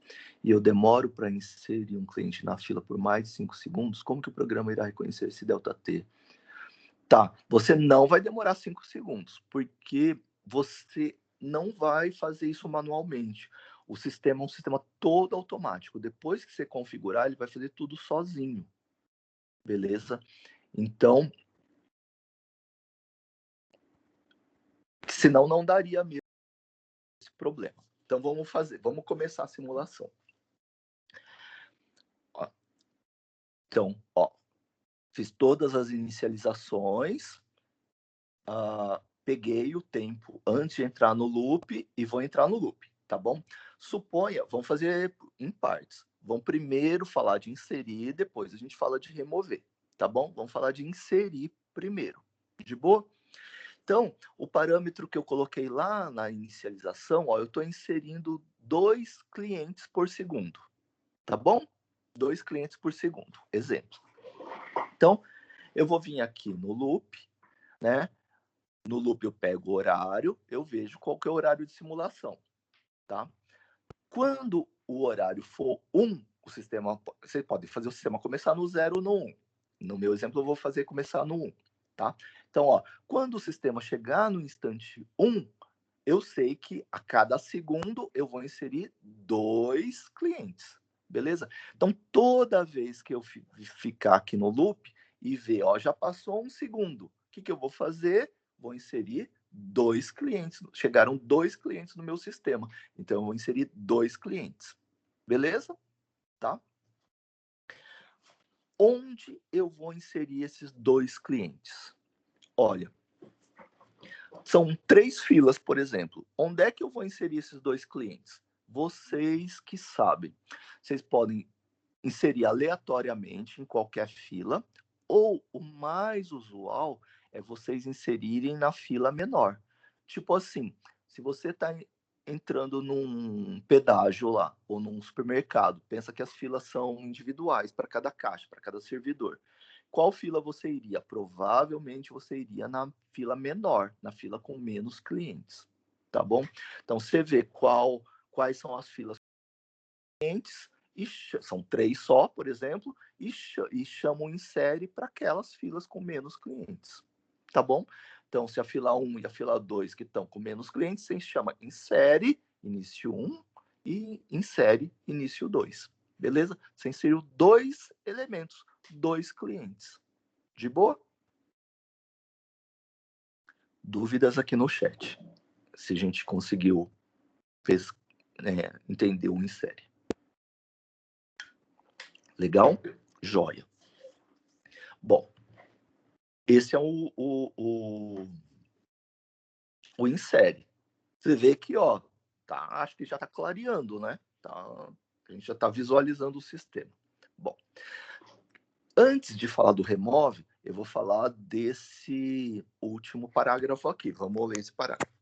e eu demoro para inserir um cliente na fila por mais de 5 segundos, como que o programa irá reconhecer esse ΔT? Tá, você não vai demorar 5 segundos, porque você não vai fazer isso manualmente. O sistema é um sistema todo automático. Depois que você configurar, ele vai fazer tudo sozinho. Beleza? Então, senão não daria mesmo esse problema. Então, vamos começar a simulação. Ó. Então, fiz todas as inicializações, peguei o tempo antes de entrar no loop e vou entrar no loop, tá bom? Suponha, vamos fazer em partes. Vamos primeiro falar de inserir, depois a gente fala de remover, tá bom? Vamos falar de inserir primeiro, de boa? Então, o parâmetro que eu coloquei lá na inicialização, eu estou inserindo 2 clientes por segundo, tá bom? 2 clientes por segundo, exemplo. Então, eu vou vir aqui no loop, né? No loop eu pego o horário, eu vejo qual que é o horário de simulação, tá? Quando o horário for 1, o sistema, você pode fazer o sistema começar no 0 ou no 1. No meu exemplo, eu vou fazer começar no 1, tá? Então, quando o sistema chegar no instante 1, eu sei que a cada segundo eu vou inserir 2 clientes, beleza? Então, toda vez que eu ficar aqui no loop e ver, já passou 1 segundo, o que eu vou fazer? Vou inserir 2 clientes. Chegaram 2 clientes no meu sistema. Então, eu vou inserir 2 clientes. Beleza? Tá? Onde eu vou inserir esses 2 clientes? Olha, são 3 filas, por exemplo. Onde é que eu vou inserir esses 2 clientes? Vocês que sabem. Vocês podem inserir aleatoriamente em qualquer fila, ou o mais usual é vocês inserirem na fila menor. Tipo assim, se você está entrando num pedágio lá, ou num supermercado, pensa que as filas são individuais para cada caixa, para cada servidor. Qual fila você iria? Provavelmente você iria na fila menor, na fila com menos clientes, tá bom? Então, você vê quais são as filas clientes, e são 3 só, por exemplo, e chamam em série para aquelas filas com menos clientes, tá bom? Então, se a fila 1 e a fila 2 que estão com menos clientes, você chama em série, início 1, e em série, início 2, beleza? Você inseriu 2 elementos, 2 clientes. De boa? Dúvidas aqui no chat, se a gente conseguiu entender o em série. Legal? Joia. Bom, esse é o insere. Você vê que, acho que já está clareando, né? A gente já está visualizando o sistema. Bom, antes de falar do remove, eu vou falar desse último parágrafo aqui. Vamos ler esse parágrafo.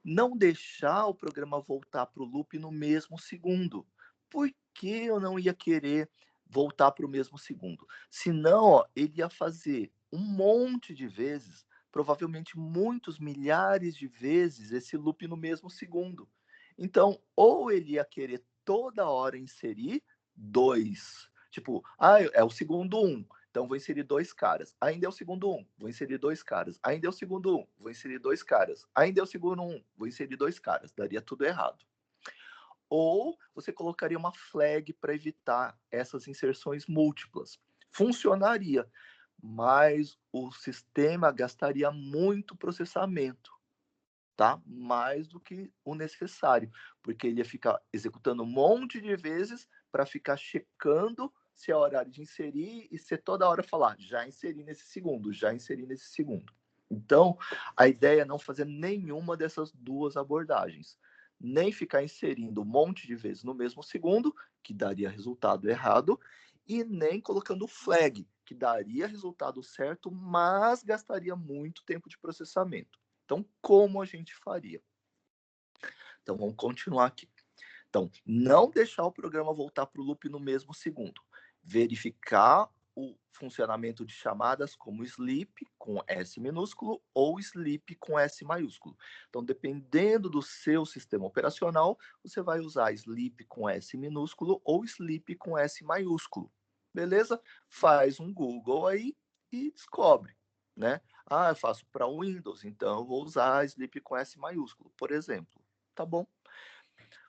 Não deixar o programa voltar para o loop no mesmo segundo. Por que eu não ia querer voltar para o mesmo segundo? Senão, ele ia fazer um monte de vezes, provavelmente muitos milhares de vezes, esse loop no mesmo segundo. Então, ou ele ia querer toda hora inserir 2, tipo, é o segundo 1. Então, vou inserir 2 caras. Ainda é o segundo 1, vou inserir 2 caras. Ainda é o segundo 1, vou inserir 2 caras. Ainda é o segundo 1, vou inserir 2 caras. Daria tudo errado. Ou você colocaria uma flag para evitar essas inserções múltiplas. Funcionaria, mas o sistema gastaria muito processamento, tá? Mais do que o necessário, porque ele ia ficar executando um monte de vezes para ficar checando se é horário de inserir e ser toda hora falar, já inseri nesse segundo, já inseri nesse segundo. Então, a ideia é não fazer nenhuma dessas duas abordagens. Nem ficar inserindo um monte de vezes no mesmo segundo, que daria resultado errado, e nem colocando flag, que daria resultado certo, mas gastaria muito tempo de processamento. Então, como a gente faria? Então, vamos continuar aqui. Então, não deixar o programa voltar para o loop no mesmo segundo. Verificar o funcionamento de chamadas como sleep com S minúsculo ou sleep com S maiúsculo. Então, dependendo do seu sistema operacional, você vai usar sleep com S minúsculo ou sleep com S maiúsculo. Beleza? Faz um Google aí e descobre, né? Ah, eu faço para Windows, então eu vou usar sleep com S maiúsculo, por exemplo. Tá bom? O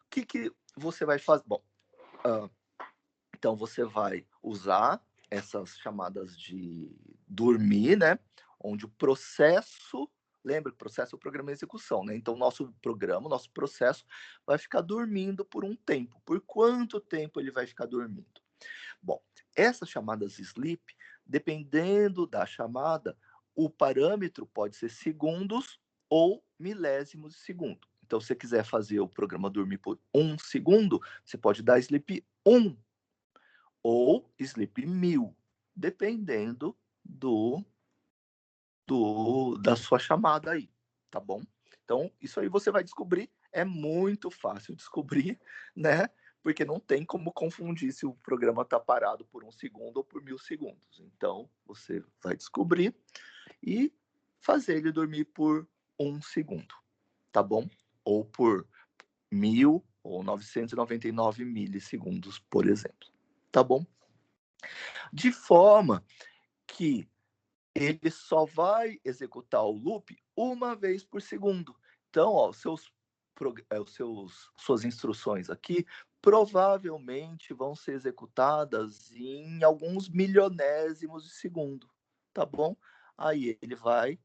que você vai fazer? Bom, então você vai usar essas chamadas de dormir, né? Onde o processo, lembra que o processo é o programa de execução, né? Então nosso programa, nosso processo vai ficar dormindo por um tempo. Por quanto tempo ele vai ficar dormindo? Bom, essas chamadas sleep, dependendo da chamada, o parâmetro pode ser segundos ou milésimos de segundo. Então, se você quiser fazer o programa dormir por 1 segundo, você pode dar sleep 1 ou sleep 1000, dependendo da sua chamada aí, tá bom? Então, isso aí você vai descobrir, é muito fácil descobrir, né? Porque não tem como confundir se o programa está parado por 1 segundo ou por 1000 segundos. Então, você vai descobrir e fazer ele dormir por 1 segundo, tá bom? Ou por 1000 ou 999 milissegundos, por exemplo, tá bom? De forma que ele só vai executar o loop uma vez por segundo. Então, ó, suas instruções aqui provavelmente vão ser executadas em alguns milionésimos de segundo, tá bom? Aí ele vai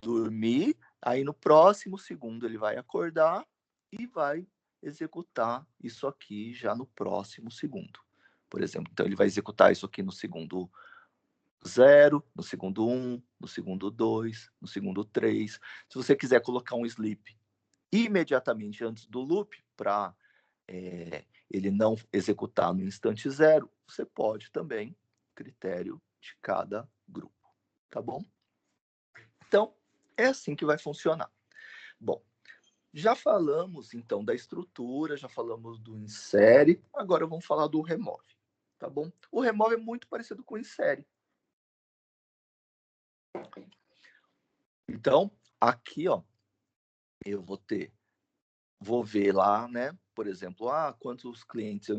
dormir, aí no próximo segundo ele vai acordar e vai executar isso aqui já no próximo segundo. Por exemplo, então ele vai executar isso aqui no segundo 0, no segundo 1, no segundo 2, no segundo 3. Se você quiser colocar um sleep imediatamente antes do loop, para ele não executar no instante 0, você pode também, critério de cada grupo, tá bom? Então, é assim que vai funcionar. Bom, já falamos então da estrutura, já falamos do insere, agora vamos falar do remove, tá bom? O remove é muito parecido com o insere. Então, aqui, ó, eu vou ver lá, né? Por exemplo, quantos clientes eu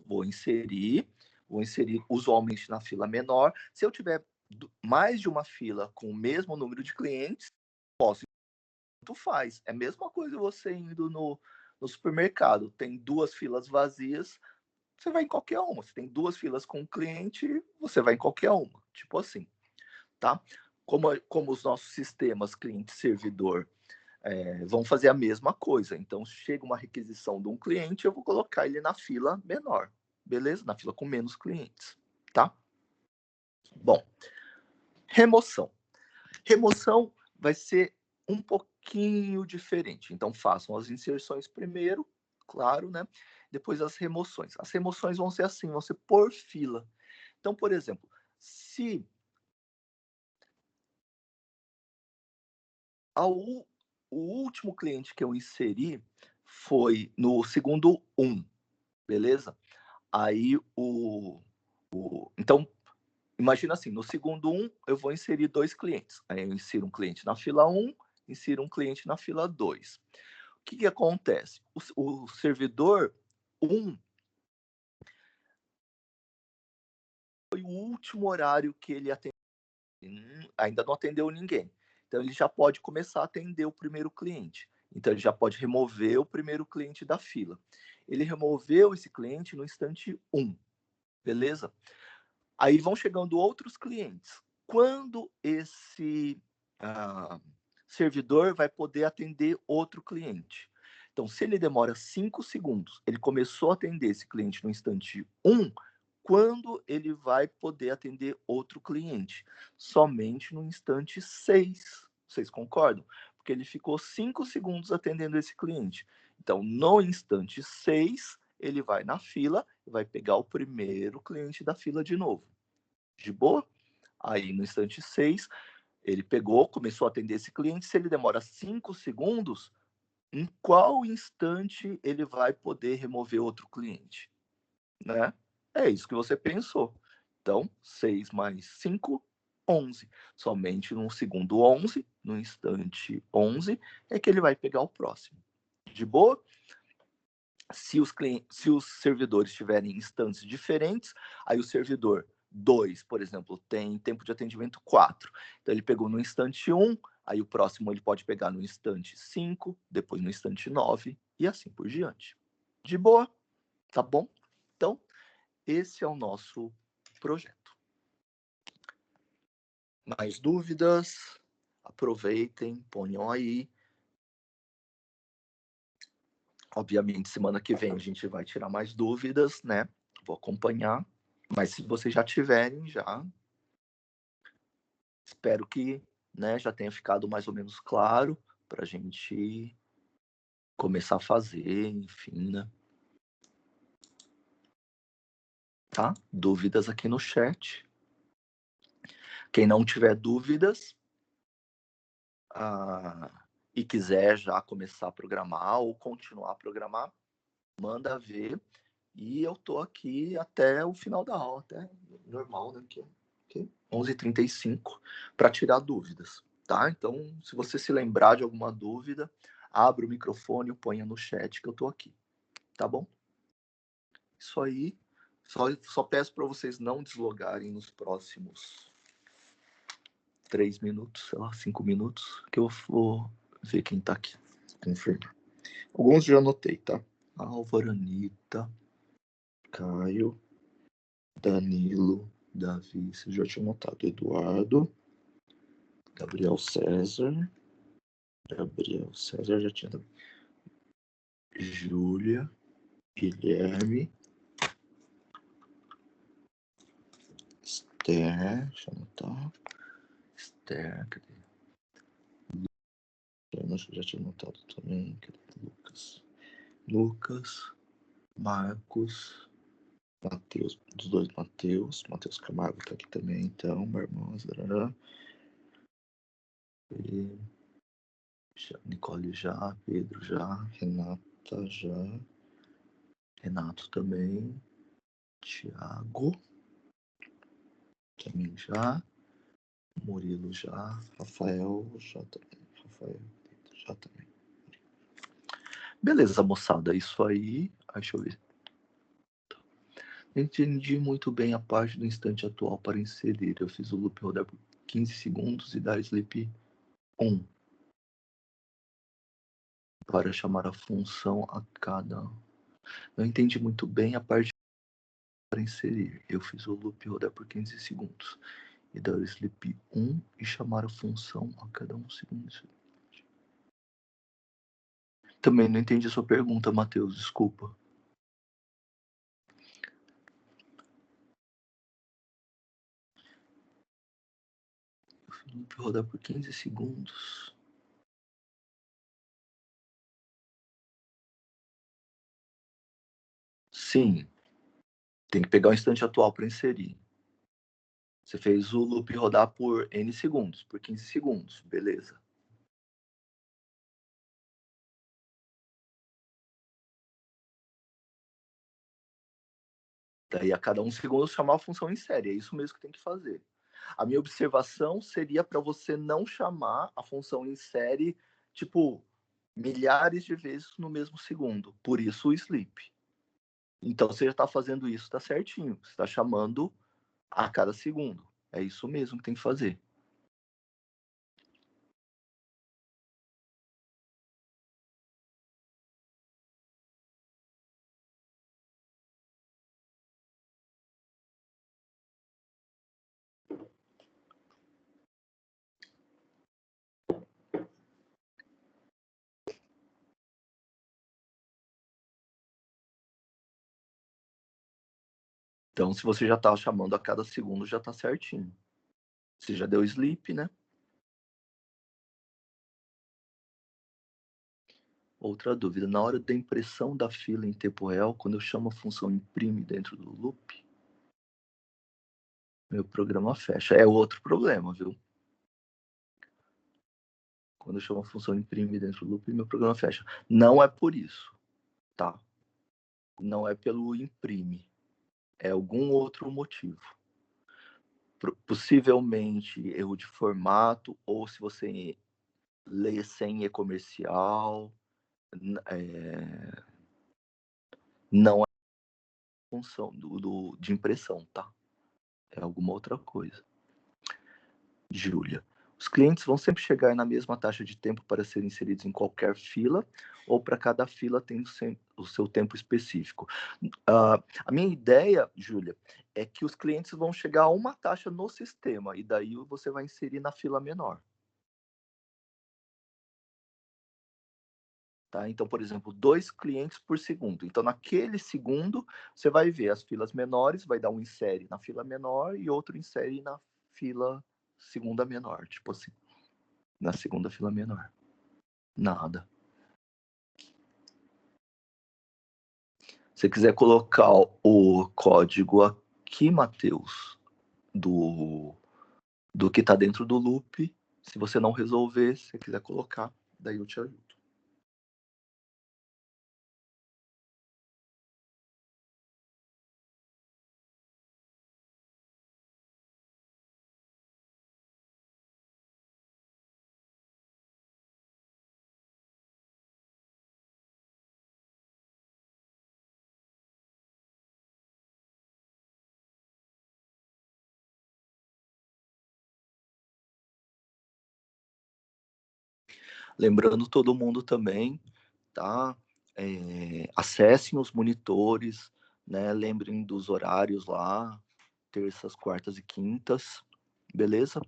vou inserir usualmente na fila menor. Se eu tiver mais de uma fila com o mesmo número de clientes, posso, tanto faz. É a mesma coisa você indo no supermercado, tem 2 filas vazias, você vai em qualquer uma. Se tem 2 filas com cliente, você vai em qualquer uma, tipo assim, tá? Como os nossos sistemas cliente-servidor vão fazer a mesma coisa. Então, chega uma requisição de um cliente, eu vou colocar ele na fila menor, beleza? Na fila com menos clientes, tá? Bom, remoção. Remoção vai ser um pouquinho diferente. Então, façam as inserções primeiro, claro, né? Depois as remoções. As remoções vão ser assim, vão ser por fila. Então, por exemplo, se o último cliente que eu inseri foi no segundo 1, beleza? Aí então, imagina assim, no segundo 1, eu vou inserir 2 clientes. Aí eu insiro um cliente na fila 1, insiro um cliente na fila 2. O que acontece? O servidor 1 foi o último horário que ele atendeu, ainda não atendeu ninguém. Então ele já pode começar a atender o primeiro cliente. Então ele já pode remover o primeiro cliente da fila. Ele removeu esse cliente no instante 1, beleza? Aí vão chegando outros clientes. Quando esse servidor vai poder atender outro cliente? Então, se ele demora 5 segundos, ele começou a atender esse cliente no instante 1, quando ele vai poder atender outro cliente? Somente no instante 6. Vocês concordam? Porque ele ficou 5 segundos atendendo esse cliente. Então, no instante 6, ele vai na fila e vai pegar o primeiro cliente da fila de novo. De boa? Aí no instante 6, ele pegou, começou a atender esse cliente. Se ele demora 5 segundos, em qual instante ele vai poder remover outro cliente? Né? É isso que você pensou. Então, 6 mais 5, 11. Somente no segundo 11, no instante 11, é que ele vai pegar o próximo. De boa? Se os servidores tiverem instâncias diferentes, aí o servidor 2, por exemplo, tem tempo de atendimento 4. Então, ele pegou no instante 1, aí o próximo ele pode pegar no instante 5, depois no instante 9 e assim por diante. De boa? Tá bom? Então, esse é o nosso projeto. Mais dúvidas? Aproveitem, ponham aí. Obviamente, semana que vem a gente vai tirar mais dúvidas, né? Vou acompanhar. Mas se vocês já tiverem, já espero que, né, já tenha ficado mais ou menos claro para a gente começar a fazer, enfim, né? Tá? Dúvidas aqui no chat. Quem não tiver dúvidas e quiser já começar a programar ou continuar a programar, manda ver. E eu tô aqui até o final da aula, até normal, né? Que 11h35, para tirar dúvidas, tá? Então, se você se lembrar de alguma dúvida, abre o microfone e ponha no chat que eu tô aqui, tá bom? Isso aí. Só peço para vocês não deslogarem nos próximos 3 minutos, sei lá, 5 minutos, que eu vou ver quem tá aqui. Confirmar. Alguns já anotei, tá? Álvaro, Anitta, Caio, Danilo, Davi, você já tinha notado. Eduardo, Gabriel César já tinha. Júlia, Guilherme, Esther, deixa eu anotar. Esther, cadê? Eu já tinha notado também. Cadê? Lucas, Marcos, Matheus, dos dois Matheus Camargo tá aqui também, então, meu irmão, e Nicole já, Pedro já, Renata já, Renato também, Thiago também já, Murilo já, Rafael já também, já também. Beleza, moçada, isso aí, deixa eu ver. Entendi muito bem a parte do instante atual para inserir. Eu fiz o loop rodar por 15 segundos e dar sleep 1 para chamar a função a cada. Não entendi muito bem a parte para inserir. Eu fiz o loop rodar por 15 segundos e dar o sleep 1 e chamar a função a cada 1 segundo. Também não entendi a sua pergunta, Matheus, desculpa. Eu fiz o loop rodar por 15 segundos. Sim, tem que pegar o instante atual para inserir. Você fez o loop rodar por N segundos, por 15 segundos, beleza. Daí a cada 1 segundo chamar a função em série, é isso mesmo que tem que fazer. A minha observação seria para você não chamar a função em série, tipo, milhares de vezes no mesmo segundo. Por isso o sleep. Então você já está fazendo isso, está certinho. Você está chamando a cada segundo. É isso mesmo que tem que fazer. Então, se você já está chamando a cada segundo, já está certinho. Você já deu sleep, né? Outra dúvida, na hora da impressão da fila em tempo real, quando eu chamo a função imprime dentro do loop, Meu programa fecha. É outro problema, viu? Quando eu chamo a função imprime dentro do loop, meu programa fecha. Não é por isso, tá? Não é pelo imprime. É algum outro motivo. Possivelmente erro de formato, ou se você lê sem e-comercial, não é função de impressão, tá? É alguma outra coisa. Júlia. Os clientes vão sempre chegar na mesma taxa de tempo para serem inseridos em qualquer fila, ou para cada fila tem o seu tempo específico? A minha ideia, Júlia, é que os clientes vão chegar a uma taxa no sistema, e daí você vai inserir na fila menor. Tá? Então, por exemplo, 2 clientes por segundo. Então, naquele segundo, você vai ver as filas menores, vai dar um insere na fila menor e outro insere na fila segunda menor, tipo assim, na segunda fila menor. Nada. Se você quiser colocar o código aqui, Matheus, do, do que está dentro do loop, se você não resolver, se você quiser colocar, daí eu te ajudo. Lembrando todo mundo também, tá? Acessem os monitores, né? Lembrem dos horários lá, terças, quartas e quintas, beleza?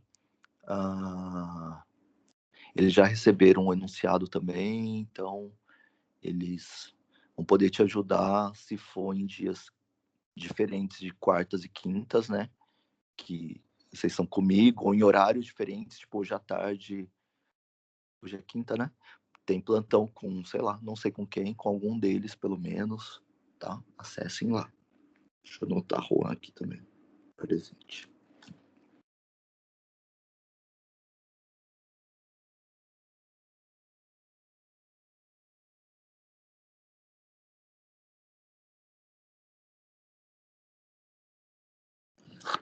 Eles já receberam um enunciado também, então eles vão poder te ajudar se for em dias diferentes de quartas e quintas, né? Que vocês estão comigo, ou em horários diferentes, tipo hoje à tarde, hoje é quinta, né? Tem plantão com, sei lá, não sei com quem, com algum deles, pelo menos, tá? Acessem lá. Deixa eu anotar Juan aqui também, presente.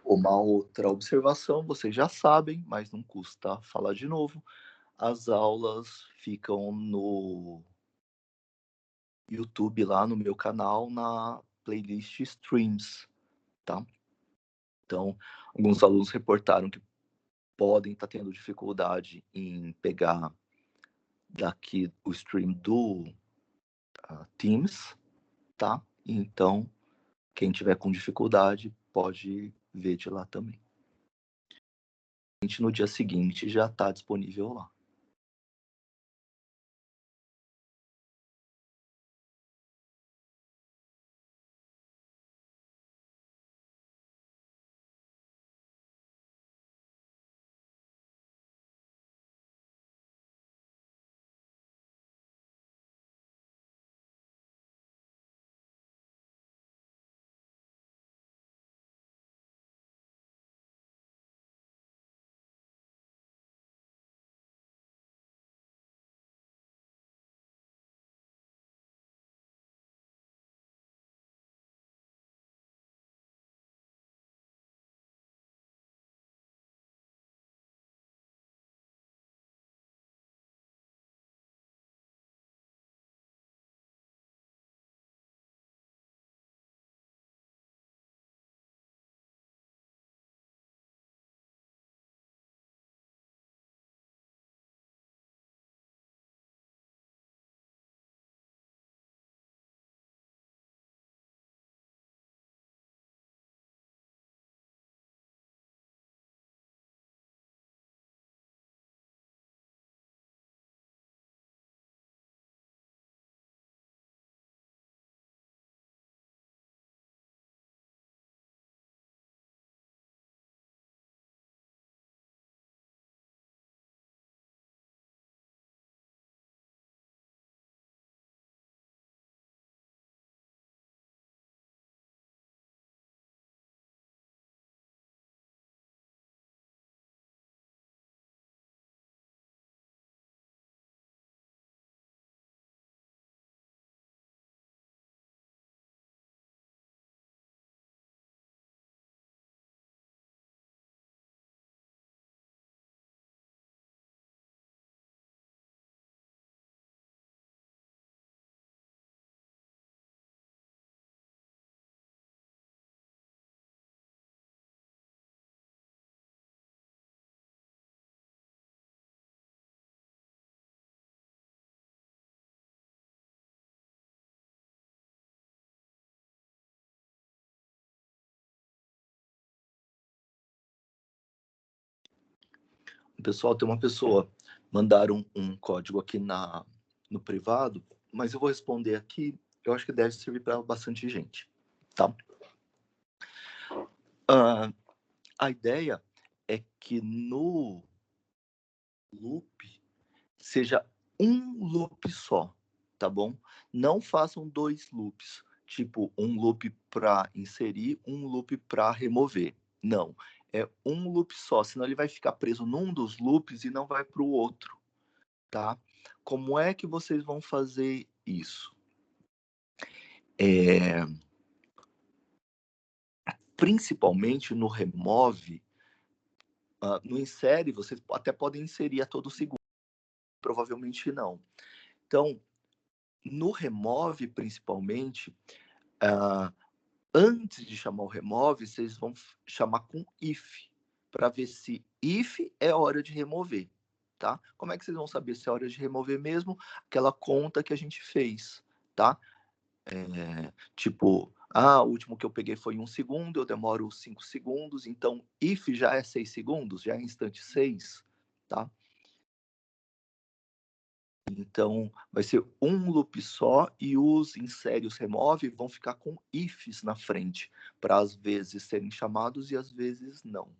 Uma outra observação, vocês já sabem, mas não custa falar de novo. As aulas ficam no YouTube, lá no meu canal, na playlist Streams, tá? Então, alguns alunos reportaram que podem estar tendo dificuldade em pegar daqui o stream do Teams, tá? Então, quem tiver com dificuldade pode ver de lá também. No dia seguinte já está disponível lá. Pessoal, tem uma pessoa, mandaram um código aqui no privado, mas eu vou responder aqui, eu acho que deve servir para bastante gente, tá? A ideia é que no loop seja um loop só, tá bom? Não façam 2 loops, tipo um loop para inserir, um loop para remover. Não, é um loop só, senão ele vai ficar preso num dos loops e não vai para o outro, tá? Como é que vocês vão fazer isso? Principalmente no remove, no insere, vocês até podem inserir a todo segundo, provavelmente não. Então, no remove, principalmente, ah, antes de chamar o remove, vocês vão chamar com if, para ver se if é hora de remover, tá? Como é que vocês vão saber se é hora de remover mesmo? Aquela conta que a gente fez, tá? Tipo, o último que eu peguei foi 1 segundo, eu demoro 5 segundos, então if já é 6 segundos, já é instante 6, tá? Então, vai ser um loop só e os insere e os remove vão ficar com ifs na frente, para às vezes serem chamados e às vezes não.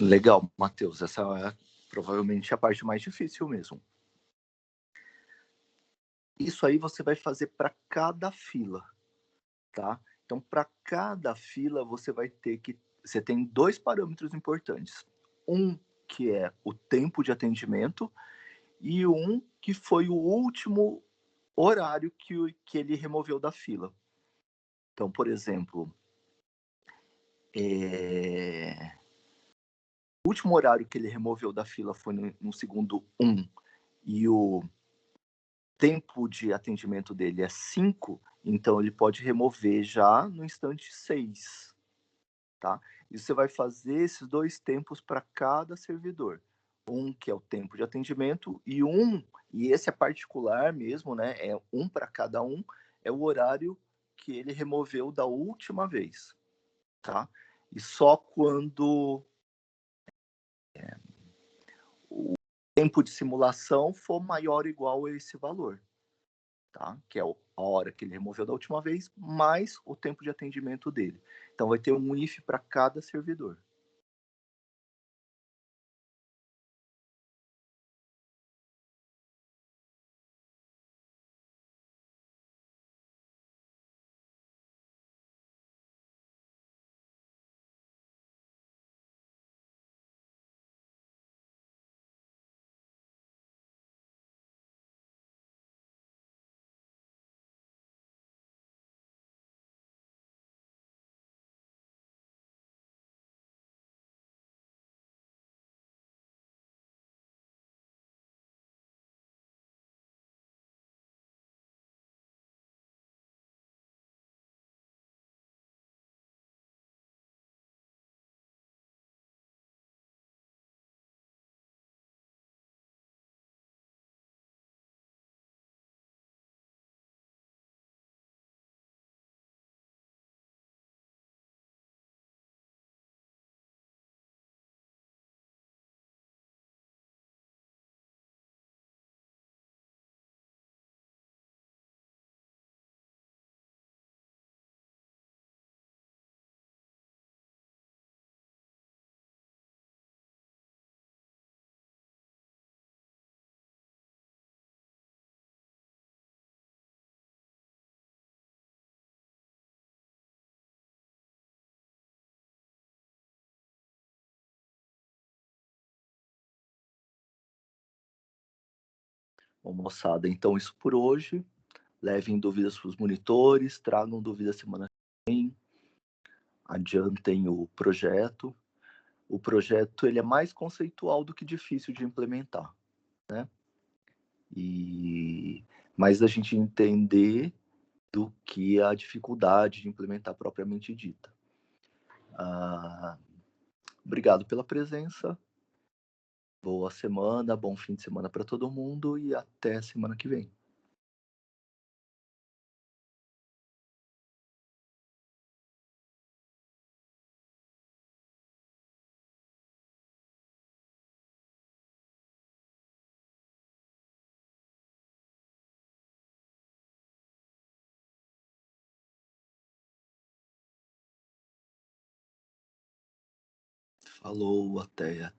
Legal, Matheus. Essa é provavelmente a parte mais difícil mesmo. Isso aí você vai fazer para cada fila, tá? Então, para cada fila, você tem dois parâmetros importantes. Um que é o tempo de atendimento e um que foi o último horário que ele removeu da fila. Então, por exemplo, o último horário que ele removeu da fila foi no segundo 1 e o tempo de atendimento dele é 5, então ele pode remover já no instante 6, tá? E você vai fazer esses dois tempos para cada servidor. Um que é o tempo de atendimento e esse é particular mesmo, né? É um para cada um, é o horário que ele removeu da última vez, tá? E só quando o tempo de simulação for maior ou igual a esse valor, tá? Que é a hora que ele removeu da última vez, mais o tempo de atendimento dele. Então vai ter um if para cada servidor. Bom, moçada, então isso por hoje. Levem dúvidas para os monitores, tragam dúvidas semana que vem, adiantem o projeto. O projeto ele é mais conceitual do que difícil de implementar, né? Mais a gente entender do que a dificuldade de implementar propriamente dita. Obrigado pela presença. Boa semana, bom fim de semana para todo mundo e até semana que vem. Falou, até.